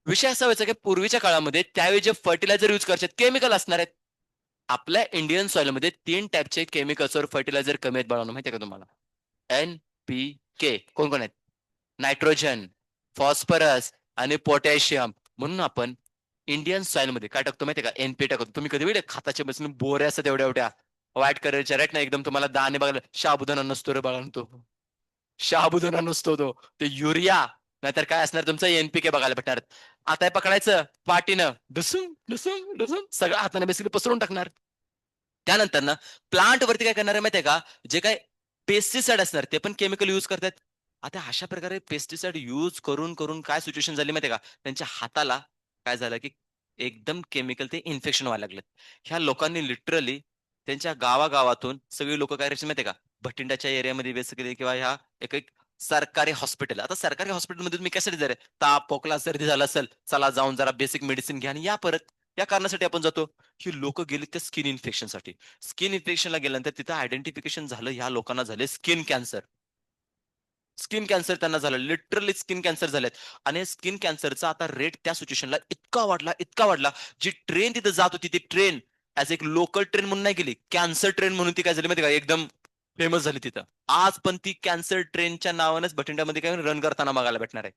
विषय असा व्हायचा की पूर्वीच्या काळामध्ये त्यावेळी जे फर्टिलायझर युज करायचे केमिकल असणार आहेत. आपल्या इंडियन सॉइल मध्ये 3 टाईपचे केमिकल्स और फर्टिलायझर कमी आहेत बाळांनो, माहितीये का तुम्हाला. NPK कोण कोण आहेत, नायट्रोजन, फॉस्फरस आणि पोटॅशियम. म्हणून आपण इंडियन सॉइल मध्ये काय टाकतो माहितीये का, NP टाकतो. तुम्ही कधी वेळ खाताच्या बसून बोऱ्या असतात एवढ्या एवढ्या व्हाईट कलरच्या, राईट ना, एकदम तुम्हाला दाणे बघायला. शाबुदाना नसतो रे बाळांनो तो. शाबुदाना नसतो तो, ते युरिया नाहीतर काय असणार तुमचं NPK बघायला भेटणार. आता हे पकडायचं पाटीनं, डुसून डुसून डुसून सगळं हाताने बेसिकली पसरून टाकणार. त्यानंतर ना प्लांट वरती काय करणार आहे माहितीये का, जे काय पेस्टिसाइड असणार ते पण केमिकल युज करतात. आता अशा प्रकारे पेस्टिसाइड युज करून करून काय सिच्युएशन झाली माहितीये का, त्यांच्या हाताला काय झालं की एकदम केमिकल ते इन्फेक्शन व्हायला लागलं. ह्या लोकांनी लिटरली त्यांच्या गावागावातून सगळी लोक काय करायची माहितीये का, भटिंडाच्या एरियामध्ये बेसिकली किंवा ह्या एक एक सरकारी हॉस्पिटल, आता सरकारी हॉस्पिटलमध्ये तुम्ही कशासाठी जर ताप खोकला सर्दी झाला असेल, चला जाऊन जरा बेसिक मेडिसिन घ्या आणि या परत, या कारणासाठी आपण जातो. ही लोक गेली त्या स्किन इन्फेक्शनसाठी. स्किन इन्फेक्शनला गेल्यानंतर तिथं आयडेंटिफिकेशन झालं, ह्या लोकांना झाले स्किन कॅन्सर. स्किन कॅन्सर त्यांना झालं, लिटरली स्किन कॅन्सर झालेत. आणि स्किन कॅन्सरचा आता रेट त्या सिच्युएशनला इतका वाढला, इतका वाढला, जी ट्रेन तिथं जात होती ती ट्रेन ऍज एक लोकल ट्रेन म्हणून नाही गेली, कॅन्सर ट्रेन म्हणून ती काय झाली माहिती का, एकदम फेमस झाली तिथं. आज पण ती कॅन्सर ट्रेनच्या नावानेच भटिंड्यामध्ये काय रन करताना बघायला भेटणार आहे.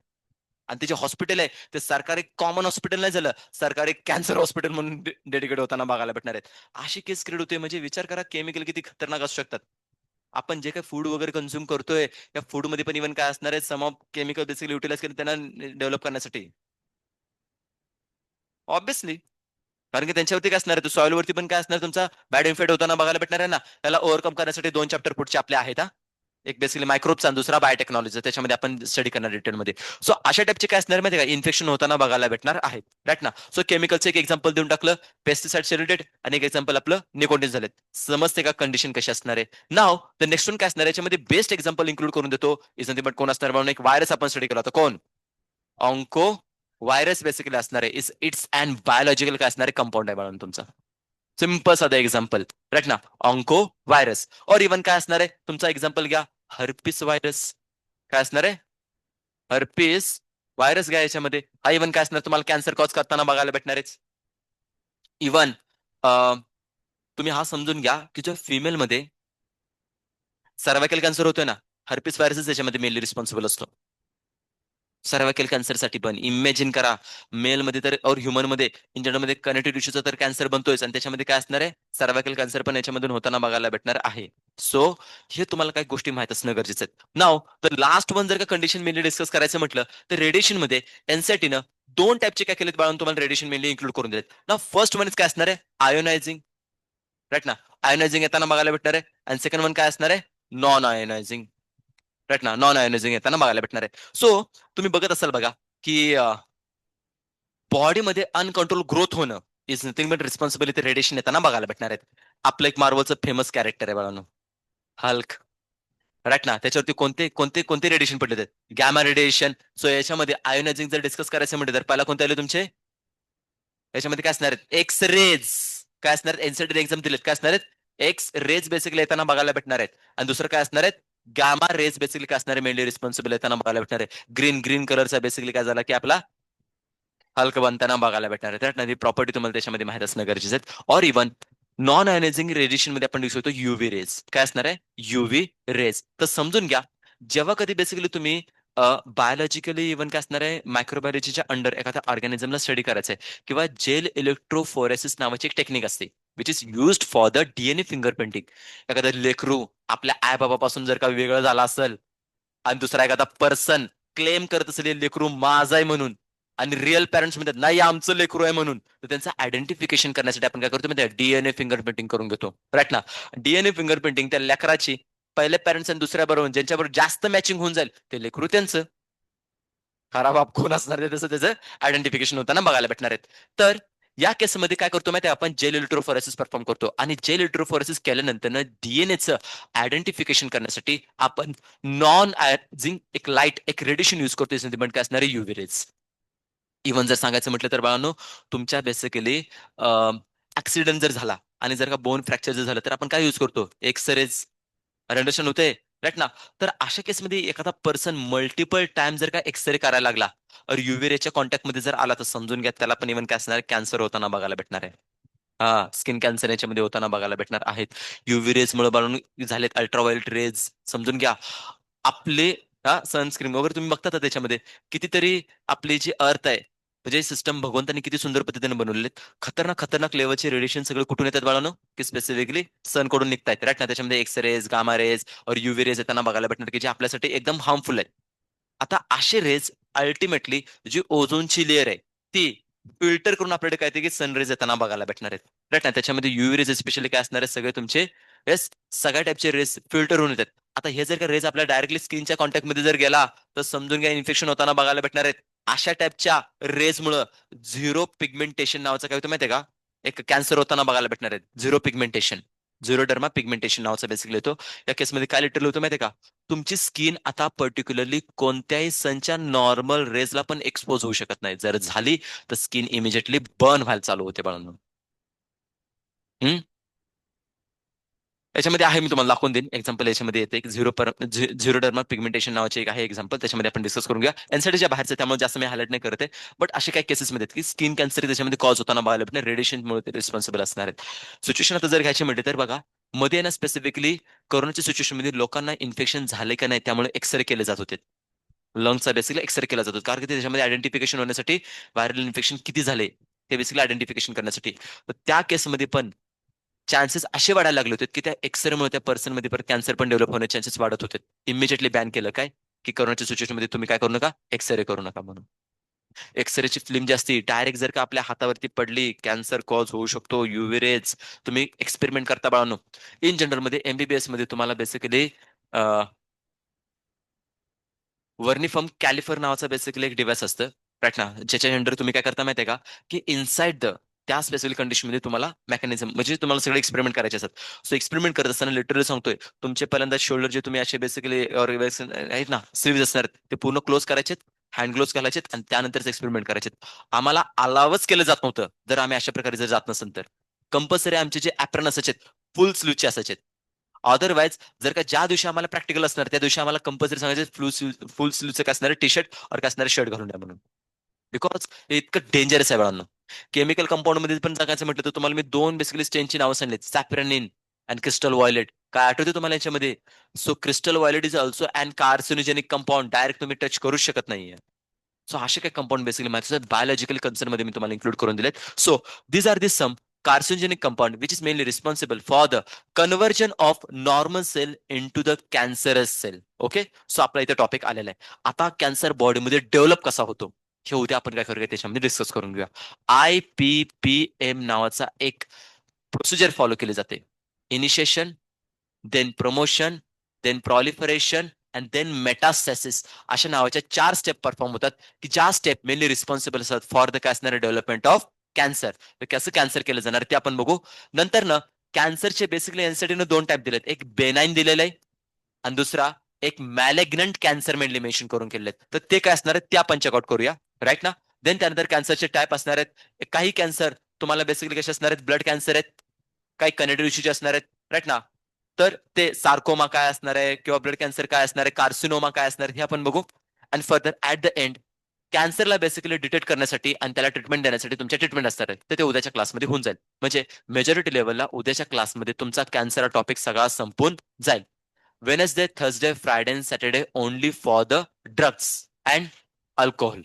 आणि ते जे हॉस्पिटल आहे ते सरकारी कॉमन हॉस्पिटल नाही झालं, सरकारी कॅन्सर हॉस्पिटल म्हणून डेडिकेट होताना बघायला भेटणार आहेत. अशी केस क्रिएट होते. म्हणजे विचार करा केमिकल किती खतरनाक असू शकतात. आपण जे काही फूड वगैरे कन्झ्युम करतोय, या फूड मध्ये पण इव्हन काय असणार आहे, सम ऑफ केमिकल बेसिकली युटिलाइज करून त्यांना डेव्हलप करण्यासाठी. ऑब्विसली. कारण की त्यांच्यावरती काय असणार आहे, सॉइल वरती पण काय असणार तुमचा बॅड इम्पॅक्ट होताना बघायला भेटणार आहे ना. त्याला ओव्हरकम करण्यासाठी 2 चॅप्टर पुढचे आपले आहेत हा. एक बेसिकली मायक्रोब्स आणि दुसरा बायोटेक्नॉलॉजी, त्याच्यामध्ये आपण स्टडी करणार डिटेलमध्ये. सो अशा टाईपचे काय असणार माहिती का, इन्फेक्शन होताना बघायला भेटणार आहेत. राईट ना. सो केमिकलचं एक एक्झाम्पल देऊन टाकलं, पेस्टिसाइड रिलेटेड, आणि एक एक्झाम्पल आपलं निकोटीन झालेत. समजते का कंडिशन कशी असणार आहे. नाव द नेक्स्ट वन काय असणार, याच्यामध्ये बेस्ट एक्झाम्पल इन्क्लूड करून देतो. इज नथिंग बट कोण असणार म्हणून एक व्हायरस आपण स्टडी केला होता. कोण? ऑन्को व्हायरस बेसिकली असणार आहे. इट्स अँड बायोलॉजिकल काय असणार आहे, कंपाऊंड आहे म्हणून तुमचा. सिंपल साधा एक्झाम्पल. राईट ना. Onco virus. और इव्हन काय असणार आहे तुमचा एक्झाम्पल घ्या, हर्पिस व्हायरस. काय असणार आहे, हर्पिस व्हायरस घ्या याच्यामध्ये. हा इव्हन काय असणार, तुम्हाला कॅन्सर कॉज करताना बघायला भेटणार आहे. इव्हन तुम्ही हा समजून घ्या की जो फिमेल मध्ये सर्वायकल कॅन्सर होतोय ना, हर्पिस व्हायरसच त्याच्यामध्ये मेनली रिस्पॉन्सिबल असतो. सर्वायकल कॅन्सरसाठी पण इमॅजिन करा, मेल मध्ये तर और ह्युमन मध्ये इन जनरल मध्ये कनेक्टिव्ह टिश्यूचा तर कॅन्सर बनतोय, आणि त्याच्यामध्ये काय असणार आहे, सर्वायकल कॅन्सर पण याच्यामधून होताना बघायला भेटणार आहे. सो हे तुम्हाला काही गोष्टी माहित असणं गरजेचं आहे. नाव तर लास्ट वन जर का कंडिशन मेनली डिस्कस करायचं म्हटलं तर रेडिएशन मध्ये एनसेटीनं 2 टाईपचे काय केलेत बाळून तुम्हाला रेडिएशन मेनली इन्क्लूड करून दिलेत ना. फर्स्ट वन काय असणार आहे, आयोनायझिंग. राईट ना. आयोनायझिंग येताना बघायला भेटणार आहे. आणि सेकंड वन काय असणार आहे, नॉन आयोनायझिंग. राईट ना. नॉन आयोनायझिंग येताना बघायला भेटणार आहे. सो तुम्ही बघत असाल बघा की बॉडीमध्ये अनकंट्रोल ग्रोथ होणं is nothing but responsibility radiation येताना बघायला भेटणार आहेत. आपलं एक मार्वलचं फेमस कॅरेक्टर आहे बाळांनो, हल्क. राईट ना. त्याच्यावरती कोणते कोणते कोणते रेडिएशन पडले आहेत, गॅमा रेडिएशन. सो याच्यामध्ये आयोनायझिंग जर डिस्कस करायचं म्हणजे तर पहिला कोणते आले तुमचे, याच्यामध्ये काय असणार आहेत, एक्स रेज. काय असणार आहेत, एनसीडी एक्झाम दिलेत, काय असणार आहेत, एक्स रेज बेसिकली येताना बघायला भेटणार आहेत. आणि दुसरं काय असणार आहेत, गॅमा रेज बेसिकली काय असणार आहे, मेनली रिस्पॉन्सिबल येताना बघायला भेटणार आहे. ग्रीन ग्रीन कलरचा बेसिकली काय झाला की आपला हल्क बनताना बघायला भेटणार आहे. त्यात प्रॉपर्टी तुम्हाला त्याच्यामध्ये माहित असणं गरजेचं आहे. और इव्हन नॉन आयनायझिंग रेडिएशन मध्ये आपण दिसतो युव्ही रेज. काय असणार आहे, युव्ही रेज. तर समजून घ्या, जेव्हा कधी बेसिकली तुम्ही बायोलॉजिकली इव्हन काय असणार आहे, मायक्रोबायोलॉजीच्या अंडर एखाद्या ऑर्गॅनिझमला स्टडी करायचं आहे, किंवा जेल इलेक्ट्रोफोरेसिस नावाची एक टेक्निक असते which is used for the DNA fingerprinting. एखादं लेकरू आपल्या आई बाबापासून जर का वेगळं झाला असेल, आणि दुसरा एखादा पर्सन क्लेम करत असेल हे लेकरू माझं आहे म्हणून, आणि रिअल पॅरेंट्स म्हणतात नाही आमचं लेकरू आहे म्हणून, तर त्यांचं आयडेंटिफिकेशन करण्यासाठी आपण काय करतो माहिती, डीएनए फिंगरप्रिंटिंग करून घेतो. राईट ना. डीएनए फिंगरप्रिंटिंग त्या लेकराची पहिल्या पॅरेंट्स आणि दुसऱ्या बरोबर ज्यांच्याबरोबर जास्त मॅचिंग होऊन जाईल ते लेकरू त्यांचं. खरा बाप कोण असणार ते तसं त्याचं आयडेंटिफिकेशन होताना बघायला भेटणार आहेत. तर या केसमध्ये काय करतो माहिती, आपण जेल इलेक्ट्रोफोरेसिस परफॉर्म करतो, आणि जेल इलेक्ट्रोफोरेसिस केल्यानंतर डीएनएचं आयडेंटिफिकेशन करण्यासाठी आपण नॉन आयझिंग एक लाईट एक रेडिएशन युज करतो. काय असणार आहे, युव्ही रेज. इव्हन जर सांगायचं म्हटलं तर बाळांनो, तुमच्या बेसिकली ऍक्सिडेंट जर झाला आणि जर का बोन फ्रॅक्चर जर झालं तर आपण काय युज करतो, एक्सरेज. अंडरस्टँड होते. राईट ना. तर अशा केसमध्ये एखादा पर्सन मल्टिपल टाइम जर का एक्सरे करायला लागला, और युव्ही रेच्या कॉन्टॅक्ट मध्ये जर आला, तर समजून घ्या त्याला पण इव्हन काय असणार, कॅन्सर होताना बघायला भेटणार आहे. हा, स्किन कॅन्सर याच्यामध्ये होताना बघायला भेटणार आहेत. युव्ही रेज मुळे बनून झालेत अल्ट्राव्हायोलेट रेज. समजून घ्या आपले सनस्क्रीन वगैरे तुम्ही बघता ना, त्याच्यामध्ये कितीतरी आपली जी अर्थ आहे, म्हणजे सिस्टम भगवंतांनी किती सुंदर पद्धतीने बनवलेत. खतरनाक खतरनाक लेवलचे रेडिएशन सगळे कुठून येतात बाळांनो, की स्पेसिफिकली सन कडून निघतायत. राईट ना. त्याच्यामध्ये एक्स रेज, गामा रेज और युव्ही रेज येताना बघायला भेटणार, की जे आपल्यासाठी एकदम हार्मफुल आहेत. आता असे रेज अल्टिमेटली जी ओझोनची लेअर आहे ती फिल्टर करून आपल्याकडे काय ते की सनरेज येताना बघायला भेटणार आहेत. राईट ना, त्याच्यामध्ये युव्ही रेज स्पेशली काय असणार आहे, सगळे तुमचे येस सगळ्या टाईपचे रेज फिल्टर होऊन येतात. आता हे जर का रेज आपल्या डायरेक्टली स्किनच्या कॉन्टॅक्टमध्ये जर गेला तर समजून घ्या इन्फेक्शन होताना बघायला भेटणार आहेत. अशा टाईपच्या रेजमुळं झिरो पिगमेंटेशन नावाचं काय होतं माहितीये का, एक कॅन्सर होताना बघायला भेटणार आहेत. Zero pigmentation, zero derma pigmentation नावाचा बेसिकली येतो. या केसमध्ये काय लिटरली होतं माहितीये का, तुमची स्किन आता पर्टिक्युलरली कोणत्याही सनच्या नॉर्मल रेजला पण एक्सपोज होऊ शकत नाही. जर झाली तर स्किन इमिजिएटली बर्न व्हायला चालू होते बाळांनो. याच्यामध्ये आहे, मी तुम्हाला दाखवून देईन एक्झाम्पल. याच्यामध्ये येते एक झिरो डर्मा पिगमेंटेशन नावाचे एक आहे एक्झाम्पल, त्याच्यामध्ये आपण डिस्कस करून घ्या. एनसाईडच्या बाहेरचं, त्यामुळे जास्त मी हायलाइट नाही करते. बट असे काही केसेसमध्ये आहेत की स्किन कॅन्सर त्याच्यामध्ये कॉज होताना बघायला भेटणार, रेडिएशनमुळे ते रिस्पॉन्सिबल असणार आहेत. सिच्युएशन आता जर घ्यायची म्हटली तर बघा, मध्ये ना स्पेसिफिकली कोरोनाच्या सिच्युएशनमध्ये लोकांना इन्फेक्शन झाले का नाही त्यामुळे एक्सरे केले जात होते. लंग्सचा बेसिकली एक्सरे केला जातो, कारण की त्याच्यामध्ये आयडेंटिफिकेशन होण्यासाठी व्हायरल इन्फेक्शन किती झाले ते बेसिकली आयडेंटिफिकेशन करण्यासाठी. तर त्या केसमध्ये पण चान्सेस असे वाढायला लागले होते की त्या एक्सरेमुळे त्या पर्सनमध्ये परत कॅन्सर पण डेव्हलप होण्याचे चान्सेस वाढत होते. इमिजिएटली बॅन केलं काय, की कोरोनाच्या सिच्युएशनमध्ये तुम्ही काय करू नका, एक्सरे करू नका म्हणून. एक्सरेची फिल्म जी असते डायरेक्ट जर का आपल्या हातावरती पडली, कॅन्सर कॉज होऊ शकतो. युव्ही रेज तुम्ही एक्सपेरिमेंट करता बाळांनो. इन जनरल मध्ये एमबीबीएस मध्ये तुम्हाला बेसिकली वर्निफर्म कॅलिफर नावाचं बेसिकली एक डिव्हाइस असतं, राईट ना, ज्याच्या अंडर तुम्ही काय करता माहिती आहे का, की इनसाइड द त्या स्पेसिफिक कंडिशनमध्ये तुम्हाला मेकॅनिझम म्हणजे तुम्हाला सगळे एक्सपेरिमेंट करायचे असतात. सो एक्सपेरिमेंट करत असताना लिटरली सांगतोय, तुमचे पहिल्यांदा शोल्डर जे तुम्ही असे बेसिकली आहेत ना, स्लीव्ह असणार ते पूर्ण क्लोज करायचे, हँड ग्लोव्स घालायचे आणि त्यानंतरच एक्सपेरिमेंट करायचे. आम्हाला अलावच केलं जात नव्हतं जर आम्ही अशा प्रकारे जर जात नसेल तर. कंपल्सरी आमचे जे ॲप्रन असायचे फुल स्लीव्हचे असायचे. अदरवाईज जर का ज्या दिवशी आम्हाला प्रॅक्टिकल असणार त्या दिवशी आम्हाला कंपल्सरी सांगायचे फुल स्लीवचं काय असणार टी शर्ट और काय असणार शर्ट घालून द्या म्हणून. बिकॉज हे इतकं डेंजरस आहे बाळांनो. केमिकल कंपाऊंड मध्ये पण सांगायचं म्हटलं तर तुम्हाला मी दोन बेसिकली स्टेनची नावं सांगितली, सॅफ्रनिन अँड क्रिस्टल व्हायलेट. काय आठवते तुम्हाला याच्यामध्ये? So crystal violet is also and carcinogenic compound, direct तुम्ही टच करूच शकत नाहीये. सो असे काही कंपाऊंड बेसिकली माझ्या बायोलॉजिकल कन्सर्न मध्ये मी तुम्हाला इन्क्लूड करून दिलेत. So these are the some carcinogenic compound which is mainly responsible for the conversion of normal cell into the cancerous cell. Okay, so आपला इथे टॉपिक आलेला आहे. आता कॅन्सर बॉडीमध्ये डेव्हलप कसा होतो हे उद्या आपण काय करूया त्याच्यामध्ये डिस्कस करून घेऊया. IPPM नावाचा एक प्रोसिजर फॉलो केली जाते. Initiation, then promotion, then proliferation and then metastasis, अशा नावाच्या 4 स्टेप परफॉर्म होतात, की ज्या स्टेप मेनली रिस्पॉन्सिबल असतात फॉर द काय असणारे डेव्हलपमेंट ऑफ कॅन्सर. तर कसं कॅन्सर केलं जाणार ते आपण बघू. नंतर ना कॅन्सरचे बेसिकली एनसीडीनं 2 टाईप दिलेत, एक बेनाईन दिलेलं आहे आणि दुसरा एक मॅलेग्नंट कॅन्सर मेनली मेन्शन करून केलेत. तर ते काय असणार आहेत ते आपण चेकआउट करूया, राईट ना. देन त्यानंतर कॅन्सरचे टाईप असणार आहेत. काही कॅन्सर तुम्हाला बेसिकली कसे असणार आहेत, ब्लड कॅन्सर आहेत, काही कनेक्टिव्ह इश्यूचे असणार आहेत, राईट ना. तर ते सार्कोमा काय असणार आहे किंवा ब्लड कॅन्सर काय असणार आहे, कार्सिनोमा काय असणार हे आपण बघू. आणि फर्दर ऍट द एंड कॅन्सरला बेसिकली डिटेक्ट करण्यासाठी आणि त्याला ट्रीटमेंट देण्यासाठी तुमच्या ट्रीटमेंट असणार आहे, तर ते उद्याच्या क्लासमध्ये होऊन जाईल. म्हणजे मेजॉरिटी लेवलला उद्याच्या क्लासमध्ये तुमचा कॅन्सर टॉपिक सगळा संपून जाईल. वेनसडे, थर्सडे, फ्रायडे आणि Saturday only for the drugs and alcohol.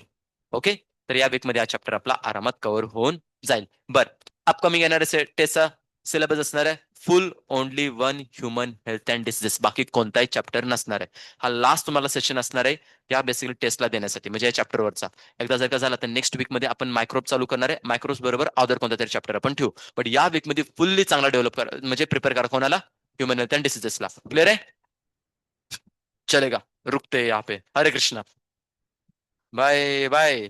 Okay, तर या वीकमध्ये हा चॅप्टर आपला आरामात कव्हर होऊन जाईल. बर, अपकमिंग येणारे टेस्टचा सिलेबस असणार आहे फुल only one human health and diseases, बाकी कोणताही चॅप्टर नसणार आहे. हा लास्ट तुम्हाला सेशन असणार आहे या बेसिकली टेस्टला देण्यासाठी, म्हणजे या चॅप्टरवरचा. एकदा जर का झाला तर नेक्स्ट वीक मध्ये आपण मायक्रोब चालू करणार आहे. मायक्रोब्स बरोबर अदर कोणता तरी चॅप्टर आपण ठेवू. पण या वीक मध्ये फुल्ली चांगला डेव्हलप कर, म्हणजे प्रिपेअर करा कोणाला, ह्युमन हेल्थ अँड डिसीजेसला. क्लिअर आहे? चलेगा, रुकते यहाँ पे. हरे कृष्णा. Bye bye.